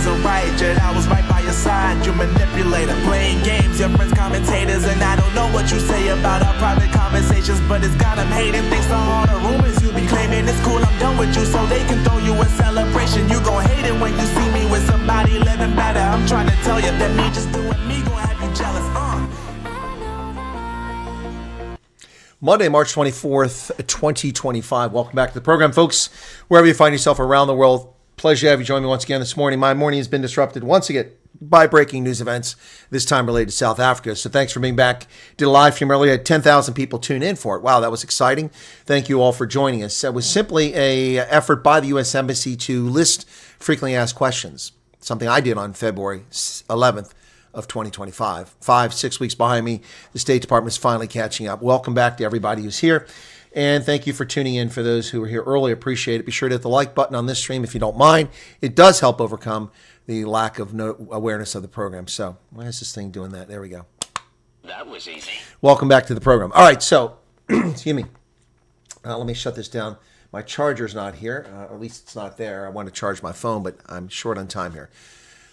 wasn't right, yet I was right by your side. You manipulator, playing games, your friends commentators, and I don't know what you say about our private conversations, but it's got them hating. Thanks to all the rumors you be claiming. It's cool, I'm done with you, so they can throw you a celebration. You gon' hate it when you see me with somebody living better. I'm trying to tell you that me just doing me gon' have you jealous. Monday, March 24th, 2025. Welcome back to the program, folks. Wherever you find yourself around the world, pleasure to have you join me once again this morning. My morning has been disrupted once again by breaking news events, this time related to South Africa. So thanks for being back. Did a live stream earlier. Had 10,000 people tune in for it. Wow, that was exciting. Thank you all for joining us. It was simply a effort by the U.S. Embassy to list frequently asked questions, something I did on February 11th. Of 2025. 5-6 weeks behind me. The State Department is finally catching up. Welcome back to everybody who's here. And thank you for tuning in. For those who were here early, appreciate it. Be sure to hit the like button on this stream if you don't mind. It does help overcome the lack of awareness of the program. So why is this thing doing that? There we go. That was easy. Welcome back to the program. All right, so excuse me. Let me shut this down. My charger's not here. At least it's not there. I want to charge my phone, but I'm short on time here.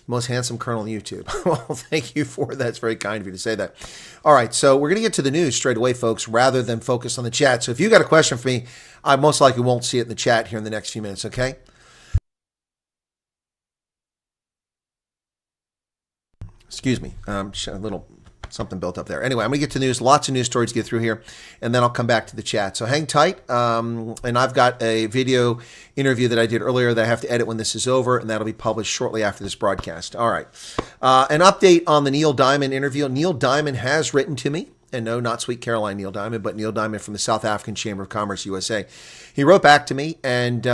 Most handsome colonel on YouTube. Well, thank you for that. It's very kind of you to say that. All right, so we're going to get to the news straight away, folks, rather than focus on the chat. So if you got a question for me, I most likely won't see it in the chat here in the next few minutes, okay? Excuse me. A little something built up there. Anyway, I'm going to get to news. Lots of news stories to get through here, and then I'll come back to the chat. So hang tight. And I've got a video interview that I did earlier that I have to edit when this is over, and that'll be published shortly after this broadcast. All right. An update on the Neil Diamond interview. Neil Diamond has written to me. And no, not Sweet Caroline Neil Diamond, but Neil Diamond from the South African Chamber of Commerce, USA. He wrote back to me, and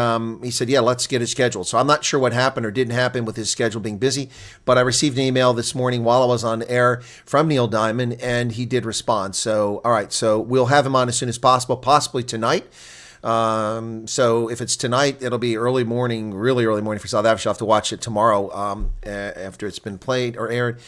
he said, yeah, let's get it scheduled. So I'm not sure what happened or didn't happen with his schedule being busy, but I received an email this morning while I was on air from Neil Diamond, and he did respond. So, all right, so we'll have him on as soon as possible, possibly tonight. So if it's tonight, it'll be early morning, really early morning for South Africa. You'll have to watch it tomorrow after it's been played or aired.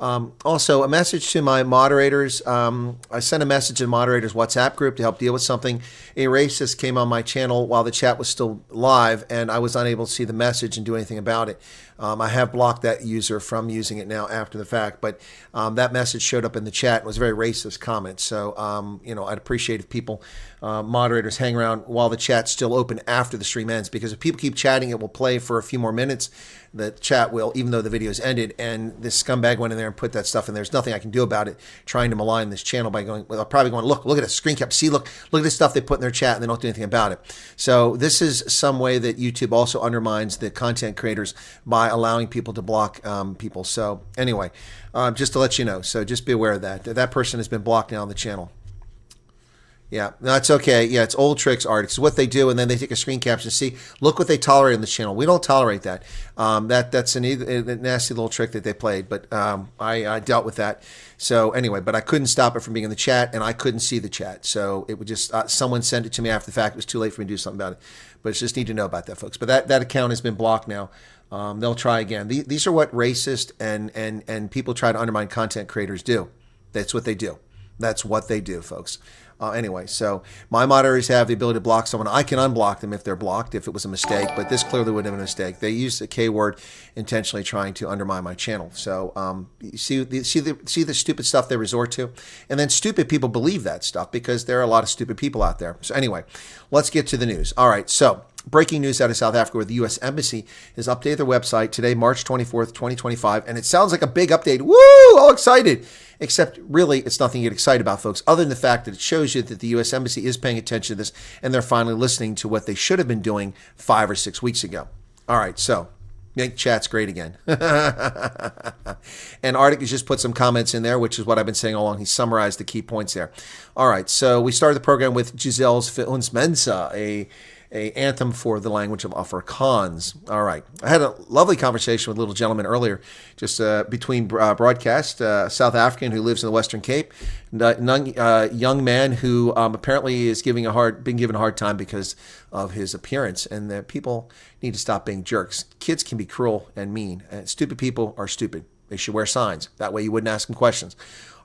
Also, a message to my moderators. I sent a message to the moderators WhatsApp group to help deal with something. A racist came on my channel while the chat was still live, and I was unable to see the message and do anything about it. I have blocked that user from using it now after the fact, but that message showed up in the chat. It was a very racist comment. So, I'd appreciate if people, moderators, hang around while the chat's still open after the stream ends, because if people keep chatting, it will play for a few more minutes. The chat will, even though the video's ended, and this scumbag went in there and put that stuff in there. There's nothing I can do about it, trying to malign this channel by going, well, probably going, look at a screen cap. See, look at this stuff they put in their chat, and they don't do anything about it. So this is some way that YouTube also undermines the content creators by allowing people to block people. So anyway, just to let you know. So just be aware of that. That person has been blocked now on the channel. Yeah, that's okay. Yeah, it's old tricks, Art. It's what they do, and then they take a screen capture and see, look what they tolerate on the channel. We don't tolerate that. That's a nasty little trick that they played, but I dealt with that. So anyway, but I couldn't stop it from being in the chat, and I couldn't see the chat. So it would just, someone sent it to me after the fact. It was too late for me to do something about it. But just need to know about that, folks. But that account has been blocked now. They'll try again. These are what racist and people try to undermine content creators do. That's what they do. That's what they do, folks. Anyway, so my moderators have the ability to block someone. I can unblock them if they're blocked, if it was a mistake, but this clearly would have been a mistake. They used the K word intentionally trying to undermine my channel. So you see the stupid stuff they resort to, and then stupid people believe that stuff because there are a lot of stupid people out there. So anyway, let's get to the news. All right, so breaking news out of South Africa, where the U.S. Embassy has updated their website today, March 24th, 2025, and it sounds like a big update. Woo! All excited. Except really, it's nothing to get excited about, folks, other than the fact that it shows you that the U.S. Embassy is paying attention to this, and they're finally listening to what they should have been doing 5 or 6 weeks ago. All right, so make chat's great again. And Arctic has just put some comments in there, which is what I've been saying all along. He summarized the key points there. All right, so we started the program with Giselle's Vir ons Mensa, a anthem for the language of Afrikaans. All right. I had a lovely conversation with a little gentleman earlier, just between broadcast, South African who lives in the Western Cape, young man who apparently is been given a hard time because of his appearance, and that people need to stop being jerks. Kids can be cruel and mean, and stupid people are stupid. They should wear signs. That way you wouldn't ask them questions.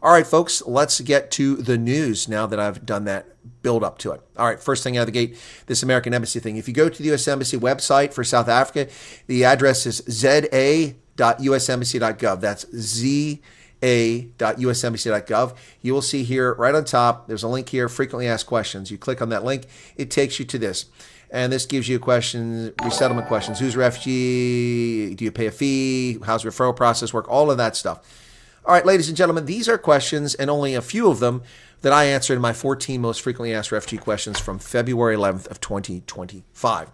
All right, folks, let's get to the news now that I've done that build up to it. All right, first thing out of the gate, this American Embassy thing. If you go to the U.S. Embassy website for South Africa, the address is za.usembassy.gov. That's za.usembassy.gov. You will see here right on top, there's a link here, frequently asked questions. You click on that link, it takes you to this. And this gives you questions, resettlement questions. Who's a refugee? Do you pay a fee? How's the referral process work? All of that stuff. All right, ladies and gentlemen, these are questions, and only a few of them that I answered in my 14 most frequently asked refugee questions from February 11th of 2025.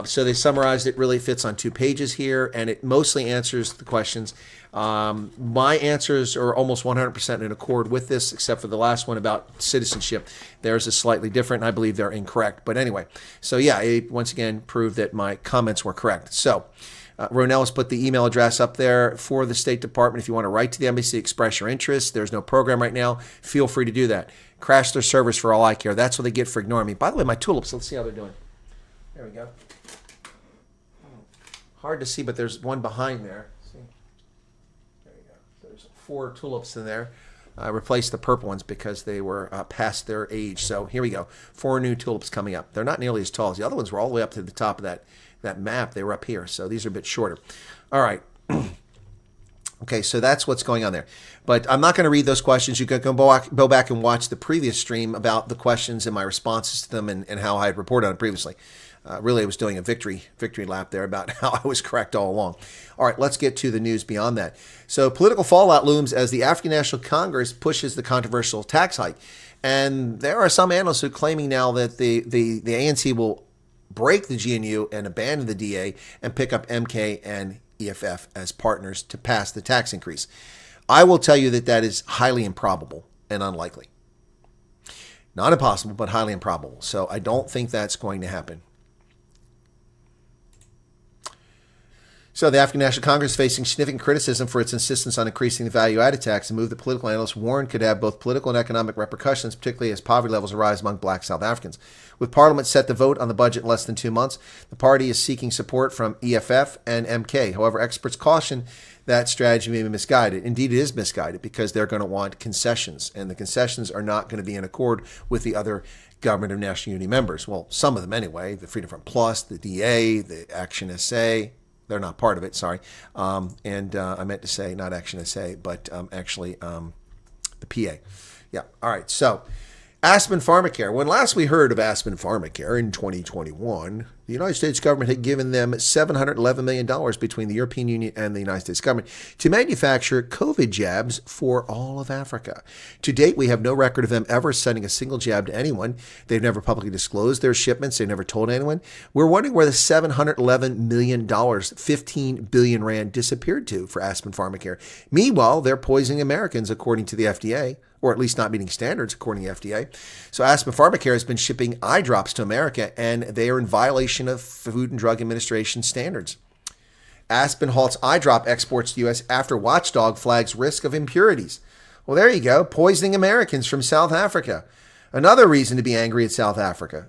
So they summarized it, really fits on 2 pages here, and it mostly answers the questions. My answers are almost 100% in accord with this, except for the last one about citizenship. Theirs is slightly different, and I believe they're incorrect. But anyway, so yeah, it once again proved that my comments were correct. So Ronell has put the email address up there for the State Department. If you want to write to the embassy, express your interest. There's no program right now. Feel free to do that. Crash their servers for all I care. That's what they get for ignoring me. By the way, my tulips, let's see how they're doing. There we go. Hard to see, but there's one behind there. See? There you go. There's 4 tulips in there. I replaced the purple ones because they were past their age. So here we go. 4 new tulips coming up. They're not nearly as tall as the other ones. Were all the way up to the top of that map. They were up here. So these are a bit shorter. All right. Okay, so that's what's going on there. But I'm not going to read those questions. You can go back and watch the previous stream about the questions and my responses to them and how I had reported on it previously. Really, I was doing a victory lap there about how I was correct all along. All right, let's get to the news beyond that. So political fallout looms as the African National Congress pushes the controversial tax hike. And there are some analysts who are claiming now that the ANC will break the GNU and abandon the DA and pick up MK and EFF as partners to pass the tax increase. I will tell you that is highly improbable and unlikely. Not impossible, but highly improbable. So I don't think that's going to happen. So the African National Congress is facing significant criticism for its insistence on increasing the value-added tax, a move that political analysts warn could have both political and economic repercussions, particularly as poverty levels rise among black South Africans. With Parliament set to vote on the budget in less than 2 months, the party is seeking support from EFF and MK. However, experts caution that strategy may be misguided. Indeed, it is misguided because they're going to want concessions, and the concessions are not going to be in accord with the other Government of National Unity members. Well, some of them anyway, the Freedom Front Plus, the DA, the Action SA. They're not part of it, sorry. I meant to say not Action SA, but actually the PA. Yeah, all right. So Aspen Pharmacare. When last we heard of Aspen Pharmacare in 2021, the United States government had given them $711 million between the European Union and the United States government to manufacture COVID jabs for all of Africa. To date, we have no record of them ever sending a single jab to anyone. They've never publicly disclosed their shipments. They've never told anyone. We're wondering where the $711 million, 15 billion rand, disappeared to for Aspen Pharmacare. Meanwhile, they're poisoning Americans, according to the FDA, or at least not meeting standards, according to the FDA. So Aspen Pharmacare has been shipping eye drops to America, and they are in violation of Food and Drug Administration standards. Aspen halts eye drop exports to the U.S. after watchdog flags risk of impurities. Well, there you go, poisoning Americans from South Africa. Another reason to be angry at South Africa.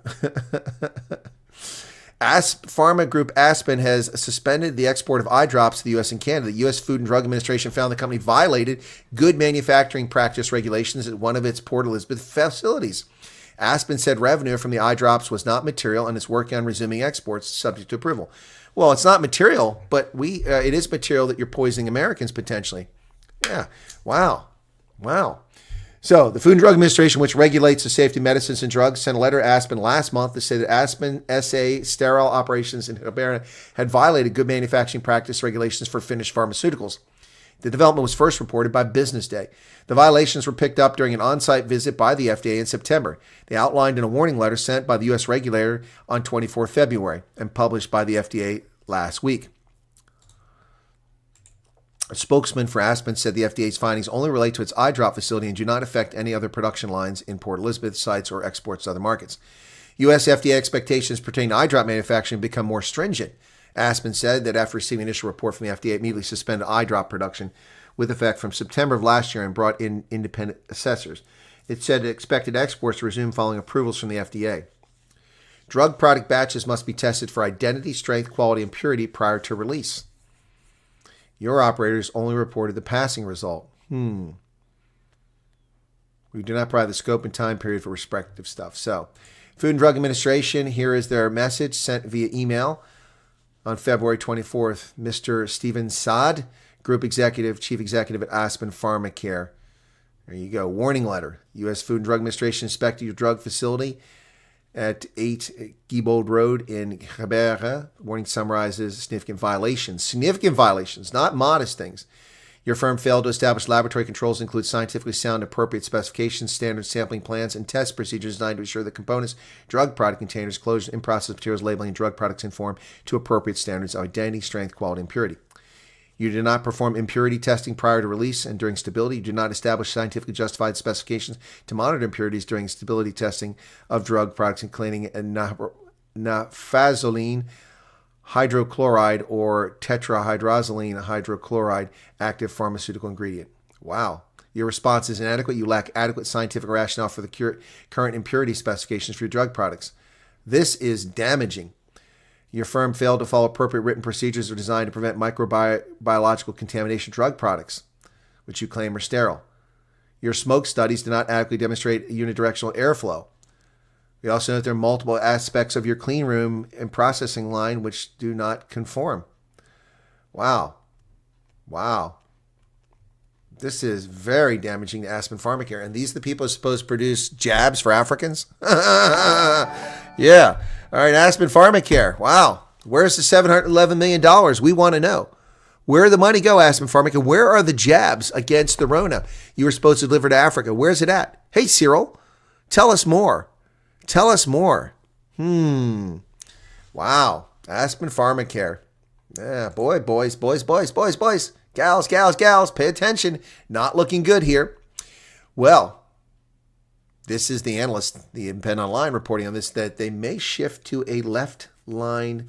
Pharma Group Aspen has suspended the export of eye drops to the U.S. and Canada. The U.S. Food and Drug Administration found the company violated good manufacturing practice regulations at one of its Port Elizabeth facilities. Aspen said revenue from the eye drops was not material and is working on resuming exports subject to approval. Well, it's not material, but it is material that you're poisoning Americans potentially. Yeah. Wow. So the Food and Drug Administration, which regulates the safety of medicines and drugs, sent a letter to Aspen last month to say that Aspen SA sterile operations in Hibernia had violated good manufacturing practice regulations for finished pharmaceuticals. The development was first reported by Business Day. The violations were picked up during an on-site visit by the FDA in September. They outlined in a warning letter sent by the U.S. regulator on 24 February and published by the FDA last week. A spokesman for Aspen said the FDA's findings only relate to its eye drop facility and do not affect any other production lines in Port Elizabeth sites or exports to other markets. U.S. FDA expectations pertaining to eye drop manufacturing become more stringent. Aspen said that after receiving an initial report from the FDA, it immediately suspended eye drop production with effect from September of last year and brought in independent assessors. It said it expected exports to resume following approvals from the FDA. Drug product batches must be tested for identity, strength, quality, and purity prior to release. Your operators only reported the passing result. We do not provide the scope and time period for respective stuff. So, Food and Drug Administration, here is their message sent via email on February 24th. Mr. Stephen Saad, Group Executive, Chief Executive at Aspen Pharmacare. There you go. Warning letter. U.S. Food and Drug Administration inspected your drug facility at 8 Giebold Road in Gebere. Warning summarizes significant violations. Significant violations, not modest things. Your firm failed to establish laboratory controls that include scientifically sound, appropriate specifications, standard sampling plans, and test procedures designed to ensure that components, drug product containers, closures, in-process materials, labeling, and drug products conform to appropriate standards of identity, strength, quality, and purity. You did not perform impurity testing prior to release and during stability. You did not establish scientifically justified specifications to monitor impurities during stability testing of drug products, including nafazolene hydrochloride or tetrahydrozoline hydrochloride active pharmaceutical ingredient. Wow. Your response is inadequate. You lack adequate scientific rationale for the current impurity specifications for your drug products. This is damaging. Your firm failed to follow appropriate written procedures that are designed to prevent microbiological contamination of drug products, which you claim are sterile. Your smoke studies do not adequately demonstrate unidirectional airflow. We also note there are multiple aspects of your clean room and processing line which do not conform. Wow. Wow. This is very damaging to Aspen Pharmacare. And these are the people who are supposed to produce jabs for Africans? Yeah. All right, Aspen Pharmacare. Wow. Where's the $711 million? We want to know. Where did the money go, Aspen Pharmacare? Where are the jabs against the Rona you were supposed to deliver to Africa? Where's it at? Hey, Cyril, tell us more. Tell us more. Wow. Aspen Pharmacare. Yeah, boys. Gals, pay attention. Not looking good here. Well, this is the analyst, the Independent Online, reporting on this, that they may shift to a left-line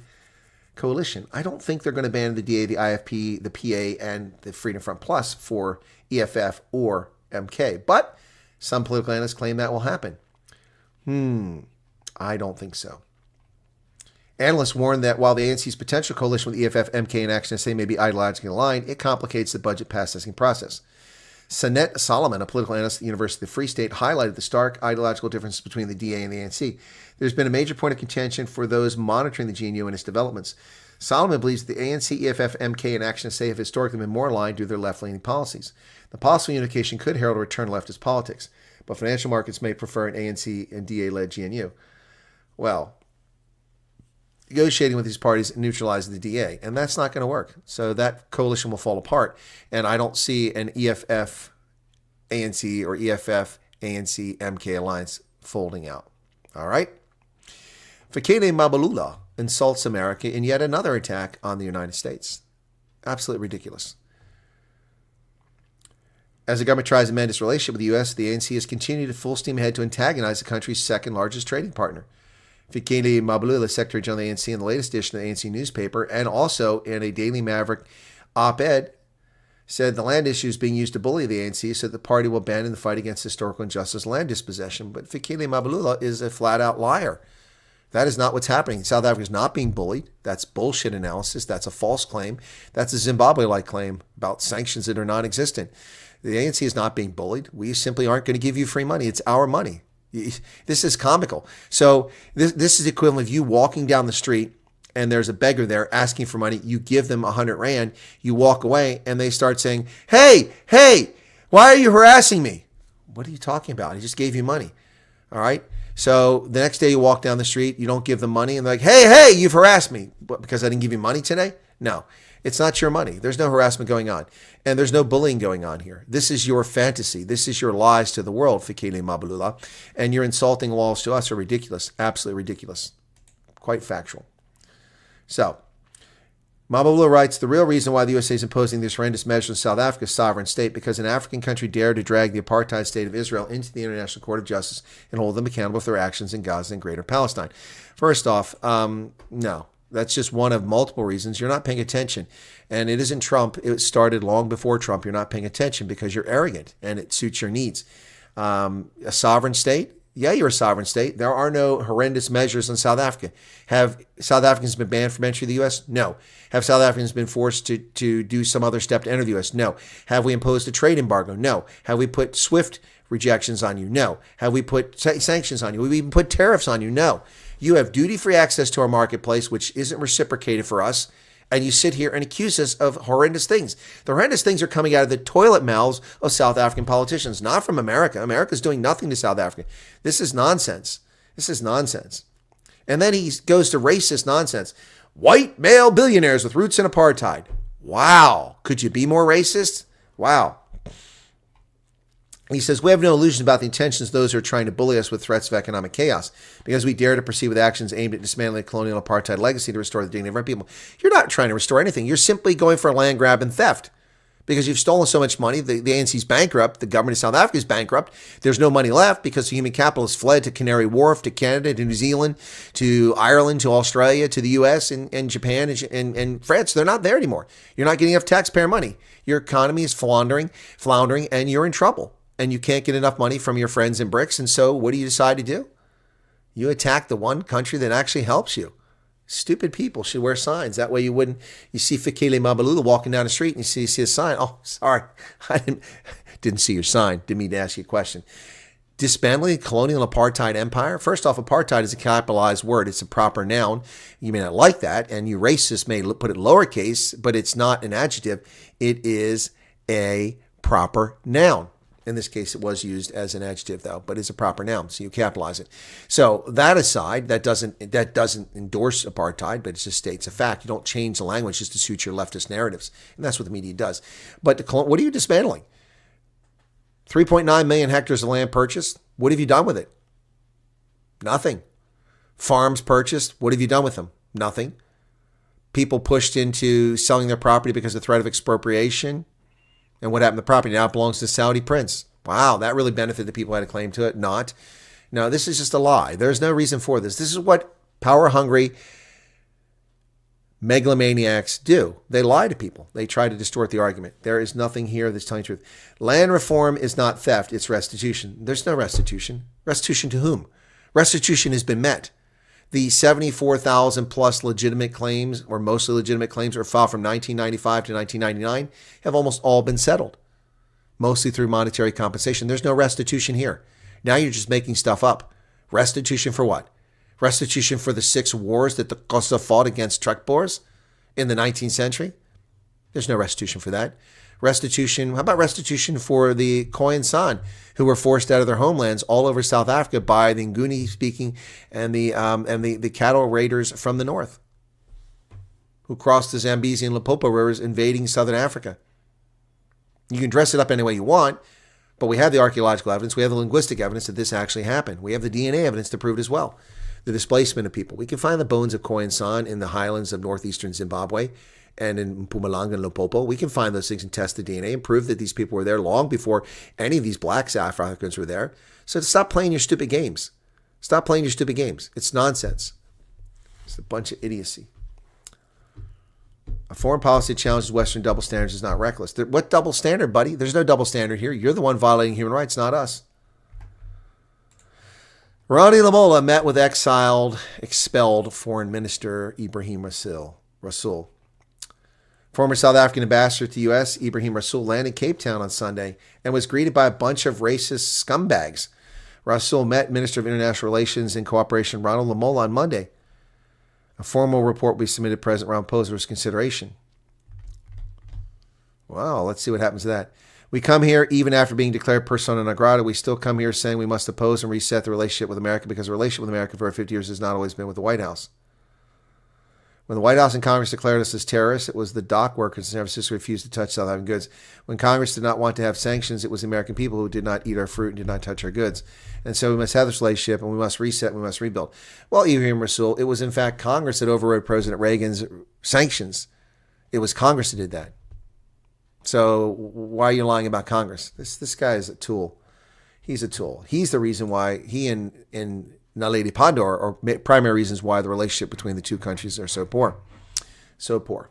coalition. I don't think they're going to ban the DA, the IFP, the PA, and the Freedom Front Plus for EFF or MK. But some political analysts claim that will happen. I don't think so. Analysts warn that while the ANC's potential coalition with EFF, MK, and Action SA may be ideologically aligned, it complicates the budget processing process. Sanette Solomon, a political analyst at the University of the Free State, highlighted the stark ideological differences between the DA and the ANC. There's been a major point of contention for those monitoring the GNU and its developments. Solomon believes that the ANC, EFF, MK, and Action SA have historically been more aligned due to their left-leaning policies. The possible unification could herald a return to leftist politics, but financial markets may prefer an ANC and DA-led GNU. Well, negotiating with these parties neutralizes the DA, and that's not going to work. So that coalition will fall apart, and I don't see an EFF ANC or EFF ANC MK alliance folding out. All right? Fikile Mbalula insults America in yet another attack on the United States. Absolutely ridiculous. As the government tries to mend its relationship with the U.S., the ANC has continued to full steam ahead to antagonize the country's second largest trading partner. Fikile Mbalula, Secretary General of the ANC, in the latest edition of the ANC newspaper, and also in a Daily Maverick op-ed, said the land issue is being used to bully the ANC so that the party will abandon the fight against historical injustice land dispossession. But Fikile Mbalula is a flat-out liar. That is not what's happening. South Africa is not being bullied. That's bullshit analysis. That's a false claim. That's a Zimbabwe-like claim about sanctions that are non-existent. The ANC is not being bullied. We simply aren't going to give you free money. It's our money. This is comical. So this is the equivalent of you walking down the street and there's a beggar there asking for money. You give them 100 Rand. You walk away and they start saying, hey, why are you harassing me? What are you talking about? I just gave you money. All right. So the next day you walk down the street, you don't give them money and they're like, hey, you've harassed me. What, because I didn't give you money today? No, it's not your money. There's no harassment going on. And there's no bullying going on here. This is your fantasy. This is your lies to the world, Fikile Mbalula. And your insulting walls to us are ridiculous. Absolutely ridiculous. Quite factual. So, Mbalula writes, the real reason why the USA is imposing this horrendous measure in South Africa's sovereign state because an African country dared to drag the apartheid state of Israel into the International Court of Justice and hold them accountable for their actions in Gaza and Greater Palestine. First off, no. That's just one of multiple reasons. You're not paying attention. And it isn't Trump. It started long before Trump. You're not paying attention because you're arrogant and it suits your needs. A sovereign state, Yeah, you're a sovereign state. There are no horrendous measures in South Africa. Have South Africans been banned from entry to the U.S.? No. Have South Africans been forced to do some other step to enter the U.S.? No. Have we imposed a trade embargo? No. Have we put SWIFT rejections on you? No. Have we put sanctions on you? Have we even put tariffs on you? No. You have duty-free access to our marketplace, which isn't reciprocated for us. And you sit here and accuse us of horrendous things. The horrendous things are coming out of the toilet mouths of South African politicians, not from America. America's doing nothing to South Africa. This is nonsense. This is nonsense. And then he goes to racist nonsense. White male billionaires with roots in apartheid. Wow. Could you be more racist? Wow. He says, we have no illusion about the intentions of those who are trying to bully us with threats of economic chaos because we dare to proceed with actions aimed at dismantling the colonial apartheid legacy to restore the dignity of our people. You're not trying to restore anything. You're simply going for a land grab and theft because you've stolen so much money. The ANC's bankrupt. The government of South Africa is bankrupt. There's no money left because the human capital has fled to Canary Wharf, to Canada, to New Zealand, to Ireland, to Australia, to the US and Japan and France. They're not there anymore. You're not getting enough taxpayer money. Your economy is floundering, and you're in trouble. And you can't get enough money from your friends in BRICS. And so what do you decide to do? You attack the one country that actually helps you. Stupid people should wear signs. That way you see Fikile Mabalula walking down the street and you see a sign. Oh, sorry. I didn't see your sign. Didn't mean to ask you a question. Dismantling the colonial apartheid empire. First off, apartheid is a capitalized word. It's a proper noun. You may not like that. And you racists may put it lowercase, but it's not an adjective. It is a proper noun. In this case, it was used as an adjective, though, but it's a proper noun, so you capitalize it. So that aside, that doesn't endorse apartheid, but it just states a fact. You don't change the language just to suit your leftist narratives, and that's what the media does. But what are you dismantling? 3.9 million hectares of land purchased. What have you done with it? Nothing. Farms purchased. What have you done with them? Nothing. People pushed into selling their property because of threat of expropriation. And what happened to the property? Now it belongs to Saudi prince. Wow, that really benefited the people who had a claim to it. Not. No, this is just a lie. There's no reason for this. This is what power-hungry megalomaniacs do. They lie to people. They try to distort the argument. There is nothing here that's telling the truth. Land reform is not theft. It's restitution. There's no restitution. Restitution to whom? Restitution has been met. The 74,000 plus legitimate claims, or mostly legitimate claims, were filed from 1995 to 1999, have almost all been settled, mostly through monetary compensation. There's no restitution here. Now you're just making stuff up. Restitution for what? Restitution for the 6 wars that the Xhosa fought against Trekboers in the 19th century? There's no restitution for that. Restitution, how about restitution for the Khoisan San, who were forced out of their homelands all over South Africa by the Nguni-speaking and the cattle raiders from the north, who crossed the Zambezi and Limpopo rivers invading southern Africa. You can dress it up any way you want, but we have the archaeological evidence, we have the linguistic evidence that this actually happened. We have the DNA evidence to prove it as well. The displacement of people. We can find the bones of Khoisan San in the highlands of northeastern Zimbabwe and in Mpumalanga and Limpopo. We can find those things and test the DNA and prove that these people were there long before any of these black South Africans were there. So stop playing your stupid games. Stop playing your stupid games. It's nonsense. It's a bunch of idiocy. A foreign policy that challenges Western double standards is not reckless. What double standard, buddy? There's no double standard here. You're the one violating human rights, not us. Ronnie Lamola met with expelled Foreign Minister Ebrahim Rasool. Former South African ambassador to the U.S., Ebrahim Rasool, landed in Cape Town on Sunday and was greeted by a bunch of racist scumbags. Rasool met Minister of International Relations and Cooperation Ronald Lamola on Monday. A formal report will be submitted to President Ramaphosa for his consideration. Wow, let's see what happens to that. We come here, even after being declared persona non grata, we still come here saying we must oppose and reset the relationship with America because the relationship with America for 50 years has not always been with the White House. When the White House and Congress declared us as terrorists, it was the dock workers in San Francisco who refused to touch South African goods. When Congress did not want to have sanctions, it was the American people who did not eat our fruit and did not touch our goods. And so we must have this relationship, and we must reset, and we must rebuild. Well, Ebrahim Rasool, it was in fact Congress that overrode President Reagan's sanctions. It was Congress that did that. So why are you lying about Congress? This guy is a tool. He's a tool. He's the reason why he and Naledi Pandor are primary reasons why the relationship between the two countries are so poor. So poor.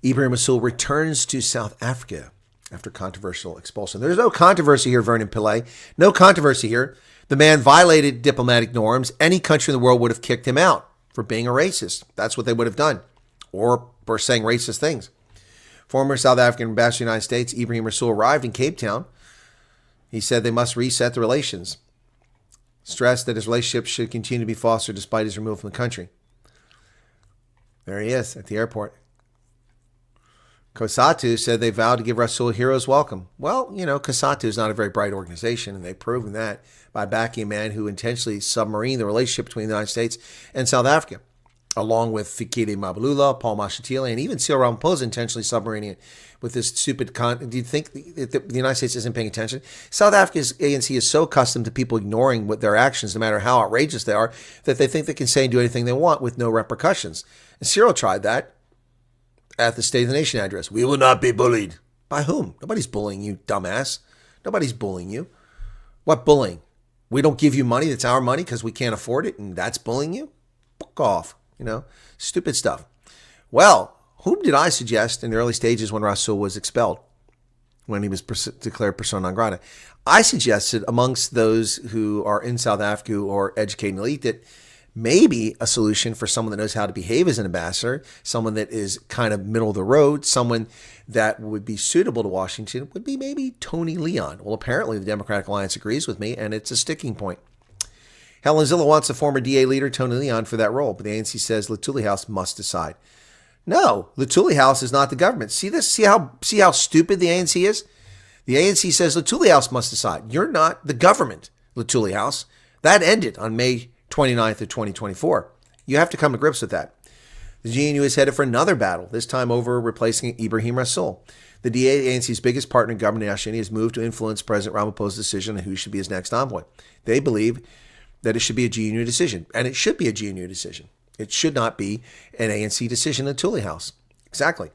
Ebrahim Rasool returns to South Africa after controversial expulsion. There's no controversy here, Vernon Pillay. No controversy here. The man violated diplomatic norms. Any country in the world would have kicked him out for being a racist. That's what they would have done. Or for saying racist things. Former South African ambassador to the United States, Ebrahim Rasool, arrived in Cape Town. He said they must reset the relations. Stressed that his relationship should continue to be fostered despite his removal from the country. There he is at the airport. COSATU said they vowed to give Rasool a hero's welcome. Well, COSATU is not a very bright organization, and they've proven that by backing a man who intentionally submarined the relationship between the United States and South Africa, along with Fikile Mbalula, Paul Mashatile, and even Cyril Ramaphosa intentionally submarining it with this stupid do you think the United States isn't paying attention? South Africa's ANC is so accustomed to people ignoring what their actions, no matter how outrageous they are, that they think they can say and do anything they want with no repercussions. And Cyril tried that at the State of the Nation address. We will not be bullied. By whom? Nobody's bullying you, dumbass. Nobody's bullying you. What bullying? We don't give you money that's our money because we can't afford it, and that's bullying you? Fuck off. Stupid stuff. Well, whom did I suggest in the early stages when Rasool was expelled, when he was declared persona non grata? I suggested amongst those who are in South Africa or educating elite that maybe a solution for someone that knows how to behave as an ambassador, someone that is kind of middle of the road, someone that would be suitable to Washington would be maybe Tony Leon. Well, apparently the Democratic Alliance agrees with me, and it's a sticking point. Helen Zilla wants the former DA leader, Tony Leon, for that role, but the ANC says Luthuli House must decide. No, Luthuli House is not the government. See this? See how stupid the ANC is? The ANC says Luthuli House must decide. You're not the government, Luthuli House. That ended on May 29th of 2024. You have to come to grips with that. The GNU is headed for another battle, this time over replacing Ebrahim Rasool. The ANC's biggest partner in government nationally has moved to influence President Ramaphosa's decision on who should be his next envoy. They believe that it should be a GNU decision, and it should be a GNU decision. It should not be an ANC decision in the Luthuli House. Exactly.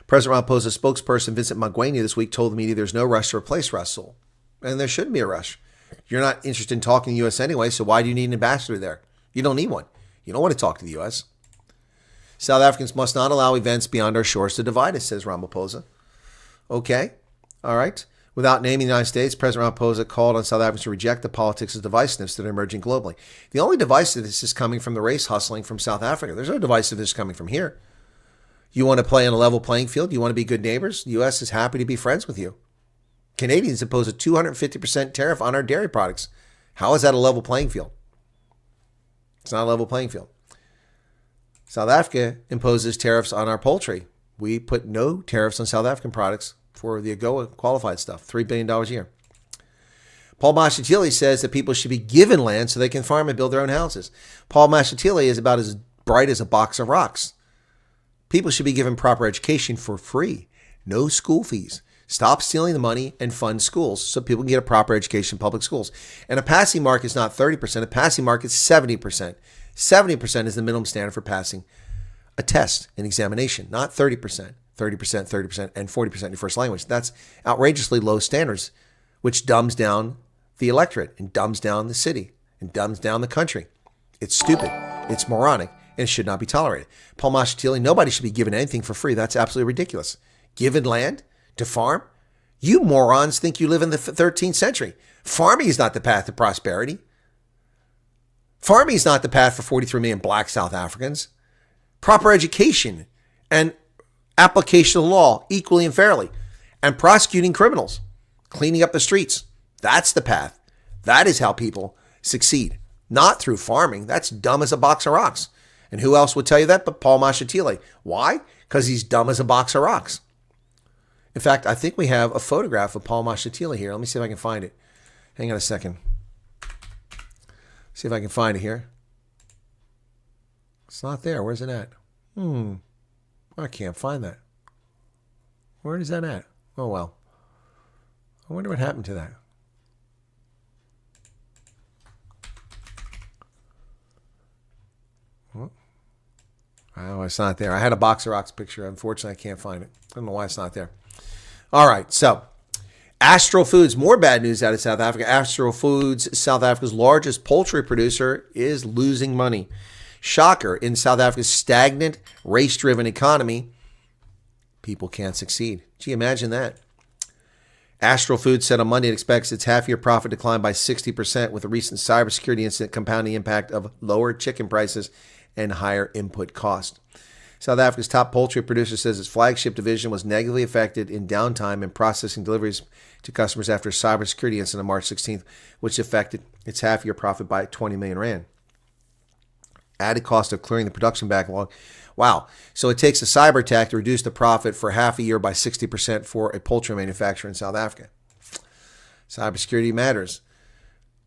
President Ramaphosa's spokesperson, Vincent Magwenya, this week told the media there's no rush to replace Rasool, and there shouldn't be a rush. You're not interested in talking to the U.S. anyway, so why do you need an ambassador there? You don't need one. You don't want to talk to the U.S. South Africans must not allow events beyond our shores to divide us, says Ramaphosa. Okay, all right. Without naming the United States, President Ramaphosa called on South Africans to reject the politics of divisiveness that are emerging globally. The only divisiveness is coming from the race hustling from South Africa. There's no divisiveness coming from here. You want to play on a level playing field? You want to be good neighbors? The U.S. is happy to be friends with you. Canadians impose a 250% tariff on our dairy products. How is that a level playing field? It's not a level playing field. South Africa imposes tariffs on our poultry. We put no tariffs on South African products for the AGOA qualified stuff, $3 billion a year. Paul Mashatile says that people should be given land so they can farm and build their own houses. Paul Mashatile is about as bright as a box of rocks. People should be given proper education for free. No school fees. Stop stealing the money and fund schools so people can get a proper education in public schools. And a passing mark is not 30%. A passing mark is 70%. 70% is the minimum standard for passing a test, an examination, not 30%. 30%, and 40% in your first language. That's outrageously low standards, which dumbs down the electorate and dumbs down the city and dumbs down the country. It's stupid. It's moronic, and it should not be tolerated. Paul Mashatile, nobody should be given anything for free. That's absolutely ridiculous. Given land to farm? You morons think you live in the 13th century. Farming is not the path to prosperity. Farming is not the path for 43 million black South Africans. Proper education and application of the law equally and fairly, and prosecuting criminals, cleaning up the streets. That's the path. That is how people succeed. Not through farming. That's dumb as a box of rocks. And who else would tell you that but Paul Mashatile? Why? Because he's dumb as a box of rocks. In fact, I think we have a photograph of Paul Mashatile here. Let me see if I can find it. Hang on a second. See if I can find it here. It's not there. Where's it at? I can't find that. Where is that at? Oh, well. I wonder what happened to that. Oh, it's not there. I had a box of rocks picture. Unfortunately, I can't find it. I don't know why it's not there. All right, so Astral Foods, more bad news out of South Africa. Astral Foods, South Africa's largest poultry producer, is losing money. Shocker, in South Africa's stagnant, race-driven economy, People can't succeed. Gee, imagine that. Astral Foods said on Monday it expects its half-year profit decline by 60% with a recent cybersecurity incident compounding the impact of lower chicken prices and higher input cost. South Africa's top poultry producer says its flagship division was negatively affected in downtime and processing deliveries to customers after a cybersecurity incident on March 16th, which affected its half-year profit by 20 million rand. Added cost of clearing the production backlog. Wow. So it takes a cyber attack to reduce the profit for half a year by 60% for a poultry manufacturer in South Africa. Cybersecurity matters.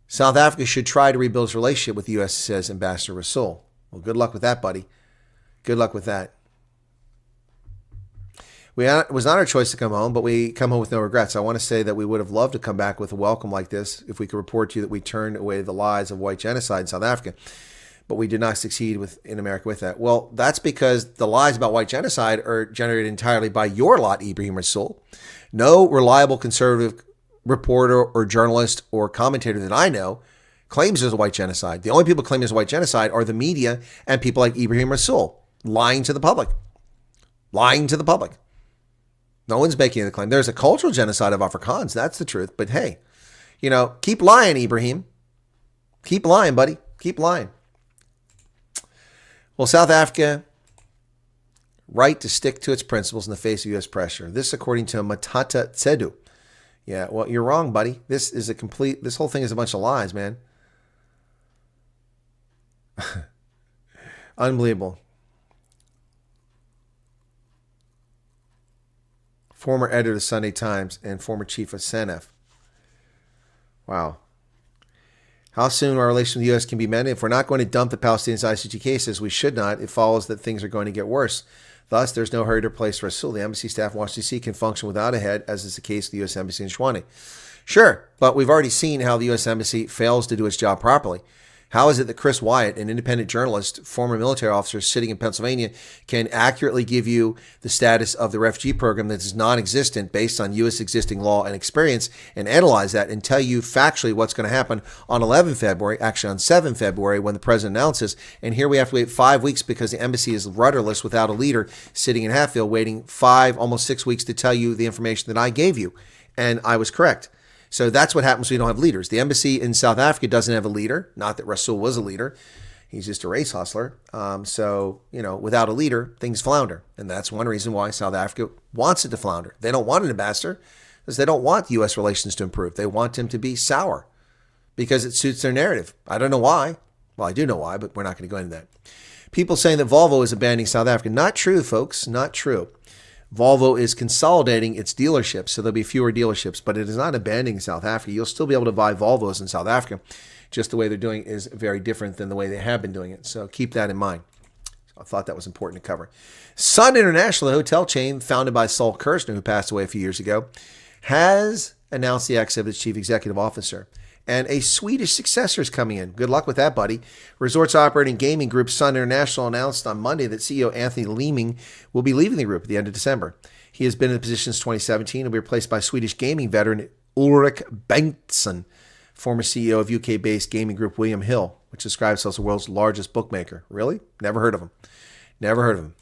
South Africa should try to rebuild its relationship with the U.S., says Ambassador Rasool. Well, good luck with that, buddy. Good luck with that. It was not our choice to come home, but we come home with no regrets. I want to say that we would have loved to come back with a welcome like this if we could report to you that we turned away the lies of white genocide in South Africa. But we did not succeed in America with that. Well, that's because the lies about white genocide are generated entirely by your lot, Ebrahim Rasool. No reliable conservative reporter or journalist or commentator that I know claims there's a white genocide. The only people claiming there's a white genocide are the media and people like Ebrahim Rasool, lying to the public. Lying to the public. No one's making the claim. There's a cultural genocide of Afrikaans. That's the truth. But hey, keep lying, Ebrahim. Keep lying, buddy. Keep lying. Well, South Africa, right to stick to its principles in the face of U.S. pressure. This, according to Matata Tsedu. Yeah, well, you're wrong, buddy. This whole thing is a bunch of lies, man. Unbelievable. Former editor of the Sunday Times and former chief of SANEF. Wow. How soon our relation with the U.S. can be mended? If we're not going to dump the Palestinians' ICG cases, we should not. It follows that things are going to get worse. Thus, there's no hurry to replace Rasool. The embassy staff in Washington, D.C. can function without a head, as is the case with the U.S. Embassy in Shwani. Sure, but we've already seen how the U.S. Embassy fails to do its job properly. How is it that Chris Wyatt, an independent journalist, former military officer sitting in Pennsylvania, can accurately give you the status of the refugee program that is non-existent based on U.S. existing law and experience and analyze that and tell you factually what's going to happen on 11 February, actually on 7 February when the president announces, and here we have to wait 5 weeks because the embassy is rudderless without a leader sitting in Hatfield waiting 5, almost 6 weeks to tell you the information that I gave you. And I was correct. So that's what happens when you don't have leaders. The embassy in South Africa doesn't have a leader. Not that Rasool was a leader. He's just a race hustler. So, without a leader, things flounder. And that's one reason why South Africa wants it to flounder. They don't want an ambassador because they don't want U.S. relations to improve. They want him to be sour because it suits their narrative. I don't know why. Well, I do know why, but we're not going to go into that. People saying that Volvo is abandoning South Africa. Not true, folks. Not true. Volvo is consolidating its dealerships, so there'll be fewer dealerships, but it is not abandoning South Africa. You'll still be able to buy Volvos in South Africa. Just the way they're doing it is very different than the way they have been doing it. So keep that in mind. I thought that was important to cover. Sun International, the hotel chain founded by Saul Kirshner, who passed away a few years ago, has announced the exit of its chief executive officer. And a Swedish successor is coming in. Good luck with that, buddy. Resorts operating gaming group Sun International announced on Monday that CEO Anthony Leeming will be leaving the group at the end of December. He has been in the position since 2017 and will be replaced by Swedish gaming veteran Ulrik Bengtsson, former CEO of UK-based gaming group William Hill, which describes itself as the world's largest bookmaker. Really? Never heard of him. Never heard of him.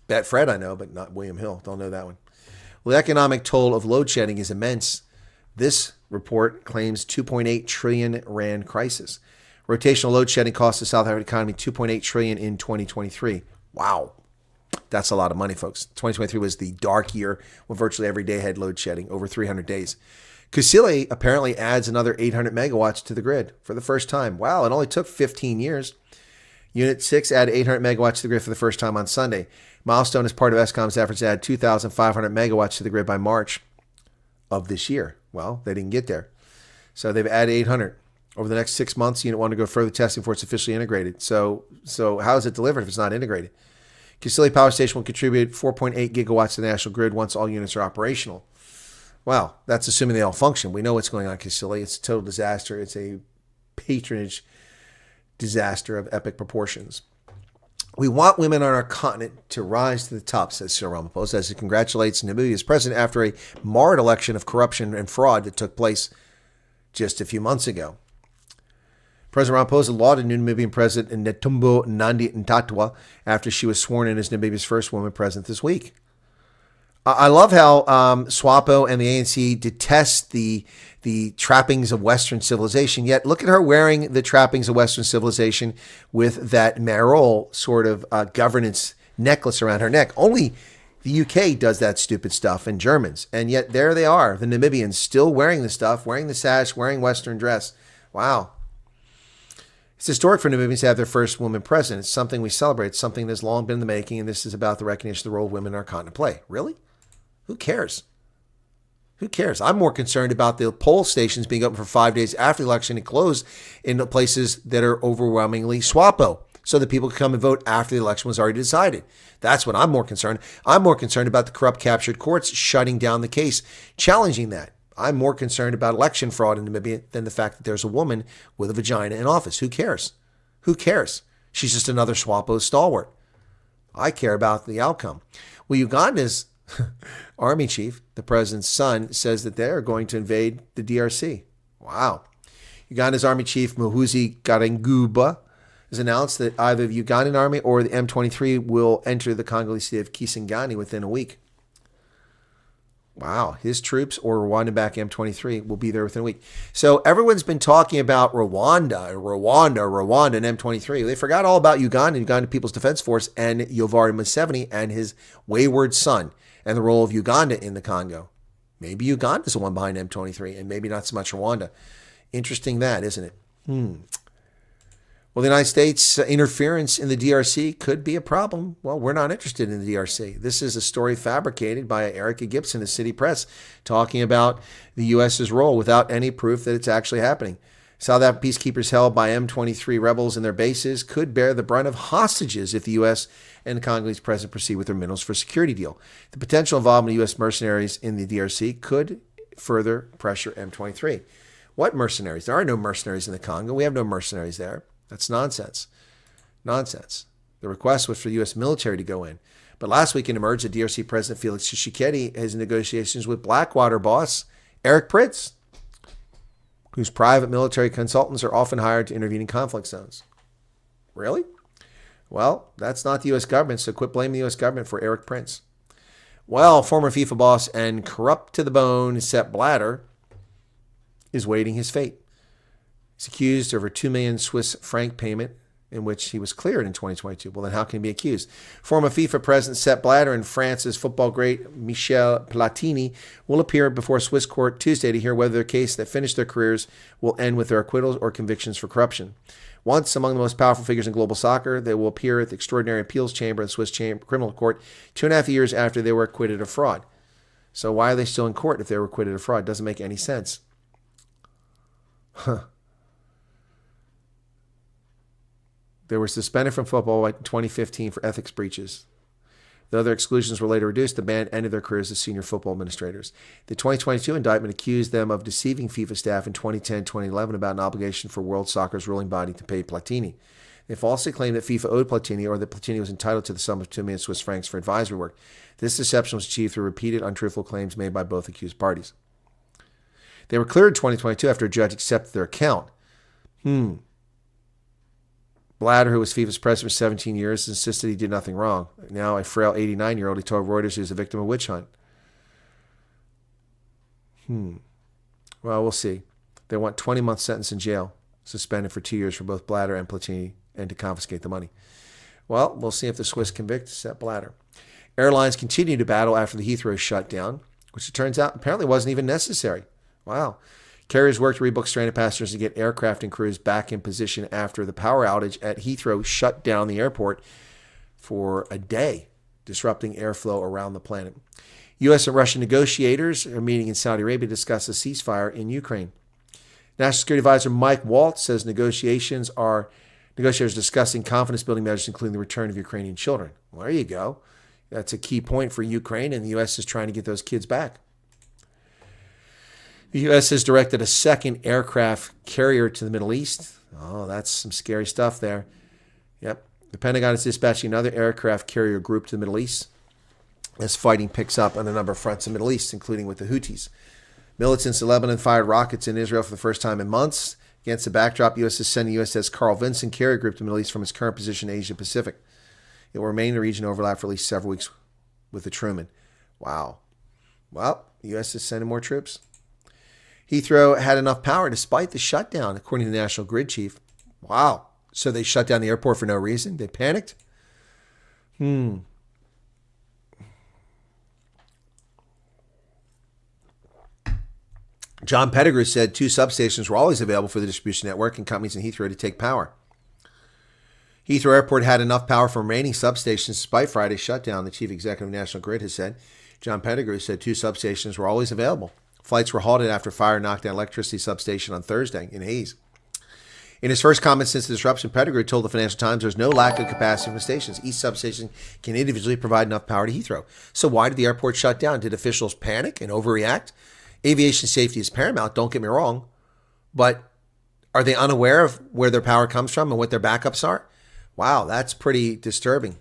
Betfred I know, but not William Hill. Don't know that one. Well, the economic toll of load shedding is immense. This report claims 2.8 trillion rand crisis. Rotational load shedding cost the South African economy 2.8 trillion in 2023. Wow. That's a lot of money, folks. 2023 was the dark year when virtually every day had load shedding, over 300 days. Kusile apparently adds another 800 megawatts to the grid for the first time. Wow, it only took 15 years. Unit 6 added 800 megawatts to the grid for the first time on Sunday. Milestone is part of Eskom's efforts to add 2,500 megawatts to the grid by March of this year. Well, they didn't get there. So they've added 800. Over the next 6 months, Unit 1 to go further testing before it's officially integrated. So how is it delivered if it's not integrated? Kusile Power Station will contribute 4.8 gigawatts to the national grid once all units are operational. Wow, that's assuming they all function. We know what's going on at Kusile. It's a total disaster. It's a patronage disaster of epic proportions. We want women on our continent to rise to the top, says Cyril Ramaphosa, as he congratulates Namibia's president after a marred election of corruption and fraud that took place just a few months ago. President Ramaphosa lauded new Namibian President Netumbo Nandi-Ndaitwah after she was sworn in as Namibia's first woman president this week. I love how SWAPO and the ANC detest the trappings of Western civilization. Yet look at her wearing the trappings of Western civilization with that Marol sort of governance necklace around her neck. Only the UK does that stupid stuff, and Germans. And yet there they are, the Namibians, still wearing the stuff, wearing the sash, wearing Western dress. Wow. It's historic for Namibians to have their first woman president. It's something we celebrate. It's something that's long been in the making, and this is about the recognition of the role of women in our continent play. Really? Who cares? Who cares? I'm more concerned about the poll stations being open for 5 days after the election and closed in places that are overwhelmingly SWAPO, so that people can come and vote after the election was already decided. That's what I'm more concerned. I'm more concerned about the corrupt captured courts shutting down the case, challenging that. I'm more concerned about election fraud in Namibia than the fact that there's a woman with a vagina in office. Who cares? Who cares? She's just another SWAPO stalwart. I care about the outcome. Well, Uganda's army chief, the president's son, says that they are going to invade the DRC. Wow. Uganda's army chief, Muhoozi Kainerugaba, has announced that either the Ugandan army or the M23 will enter the Congolese city of Kisangani within a week. Wow, his troops or Rwanda-backed M23 will be there within a week. So everyone's been talking about Rwanda, and M23. They forgot all about Uganda People's Defense Force, and Yoweri Museveni and his wayward son, and the role of Uganda in the Congo. Maybe Uganda's the one behind M23, and maybe not so much Rwanda. Interesting that, isn't it? Well, the United States interference in the DRC could be a problem. Well, we're not interested in the DRC. This is a story fabricated by Erica Gibson, the City Press, talking about the U.S.'s role without any proof that it's actually happening. South African peacekeepers held by M23 rebels in their bases could bear the brunt of hostages if the U.S. and the Congolese president proceed with their minerals for security deal. The potential involvement of U.S. mercenaries in the DRC could further pressure M23. What mercenaries? There are no mercenaries in the Congo. We have no mercenaries there. That's nonsense. Nonsense. The request was for the U.S. military to go in. But last week it emerged that DRC President Felix Tshisekedi has negotiations with Blackwater boss Eric Prince, whose private military consultants are often hired to intervene in conflict zones. Really? Well, that's not the U.S. government, so quit blaming the U.S. government for Eric Prince. Well, former FIFA boss and corrupt to the bone Sepp Blatter is waiting his fate. He's accused of over 2 million Swiss franc payment in which he was cleared in 2022. Well, then how can he be accused? Former FIFA president Sepp Blatter and France's football great Michel Platini will appear before a Swiss court Tuesday to hear whether their case that finished their careers will end with their acquittals or convictions for corruption. Once among the most powerful figures in global soccer, they will appear at the Extraordinary Appeals Chamber of the Swiss Criminal Court 2.5 years after they were acquitted of fraud. So why are they still in court if they were acquitted of fraud? It doesn't make any sense. They were suspended from football in 2015 for ethics breaches. Though their exclusions were later reduced, the band ended their careers as senior football administrators. The 2022 indictment accused them of deceiving FIFA staff in 2010-2011 about an obligation for World Soccer's ruling body to pay Platini. They falsely claimed that FIFA owed Platini or that Platini was entitled to the sum of 2 million Swiss francs for advisory work. This deception was achieved through repeated untruthful claims made by both accused parties. They were cleared in 2022 after a judge accepted their account. Blatter, who was FIFA's president for 17 years, insisted he did nothing wrong. Now a frail 89-year-old, he told Reuters he was a victim of a witch hunt. Well, we'll see. They want 20-month sentence in jail, suspended for 2 years for both Blatter and Platini, and to confiscate the money. Well, we'll see if the Swiss convict Sepp Blatter. Airlines continue to battle after the Heathrow shutdown, which it turns out apparently wasn't even necessary. Wow. Carriers worked to rebook stranded passengers to get aircraft and crews back in position after the power outage at Heathrow shut down the airport for a day, disrupting airflow around the planet. U.S. and Russian negotiators are meeting in Saudi Arabia to discuss a ceasefire in Ukraine. National Security Advisor Mike Waltz says negotiators are discussing confidence-building measures, including the return of Ukrainian children. Well, there you go. That's a key point for Ukraine, and the U.S. is trying to get those kids back. The U.S. has directed a second aircraft carrier to the Middle East. Oh, that's some scary stuff there. Yep. The Pentagon is dispatching another aircraft carrier group to the Middle East as fighting picks up on a number of fronts in the Middle East, including with the Houthis. Militants in Lebanon fired rockets in Israel for the first time in months. Against the backdrop, U.S. is sending USS Carl Vinson carrier group to the Middle East from its current position in Asia Pacific. It will remain in the region overlap for at least several weeks with the Truman. Wow. Well, the U.S. is sending more troops. Heathrow had enough power despite the shutdown, according to the National Grid chief. Wow. So they shut down the airport for no reason? They panicked? John Pettigrew said 2 substations were always available for the distribution network and companies in Heathrow to take power. Heathrow Airport had enough power from remaining substations despite Friday's shutdown, the chief executive of National Grid has said. John Pettigrew said 2 substations were always available. Flights were halted after fire knocked down electricity substation on Thursday in Hayes. In his first comment since the disruption, Pettigrew told the Financial Times there's no lack of capacity from stations. Each substation can individually provide enough power to Heathrow. So why did the airport shut down? Did officials panic and overreact? Aviation safety is paramount, don't get me wrong. But are they unaware of where their power comes from and what their backups are? Wow, that's pretty disturbing.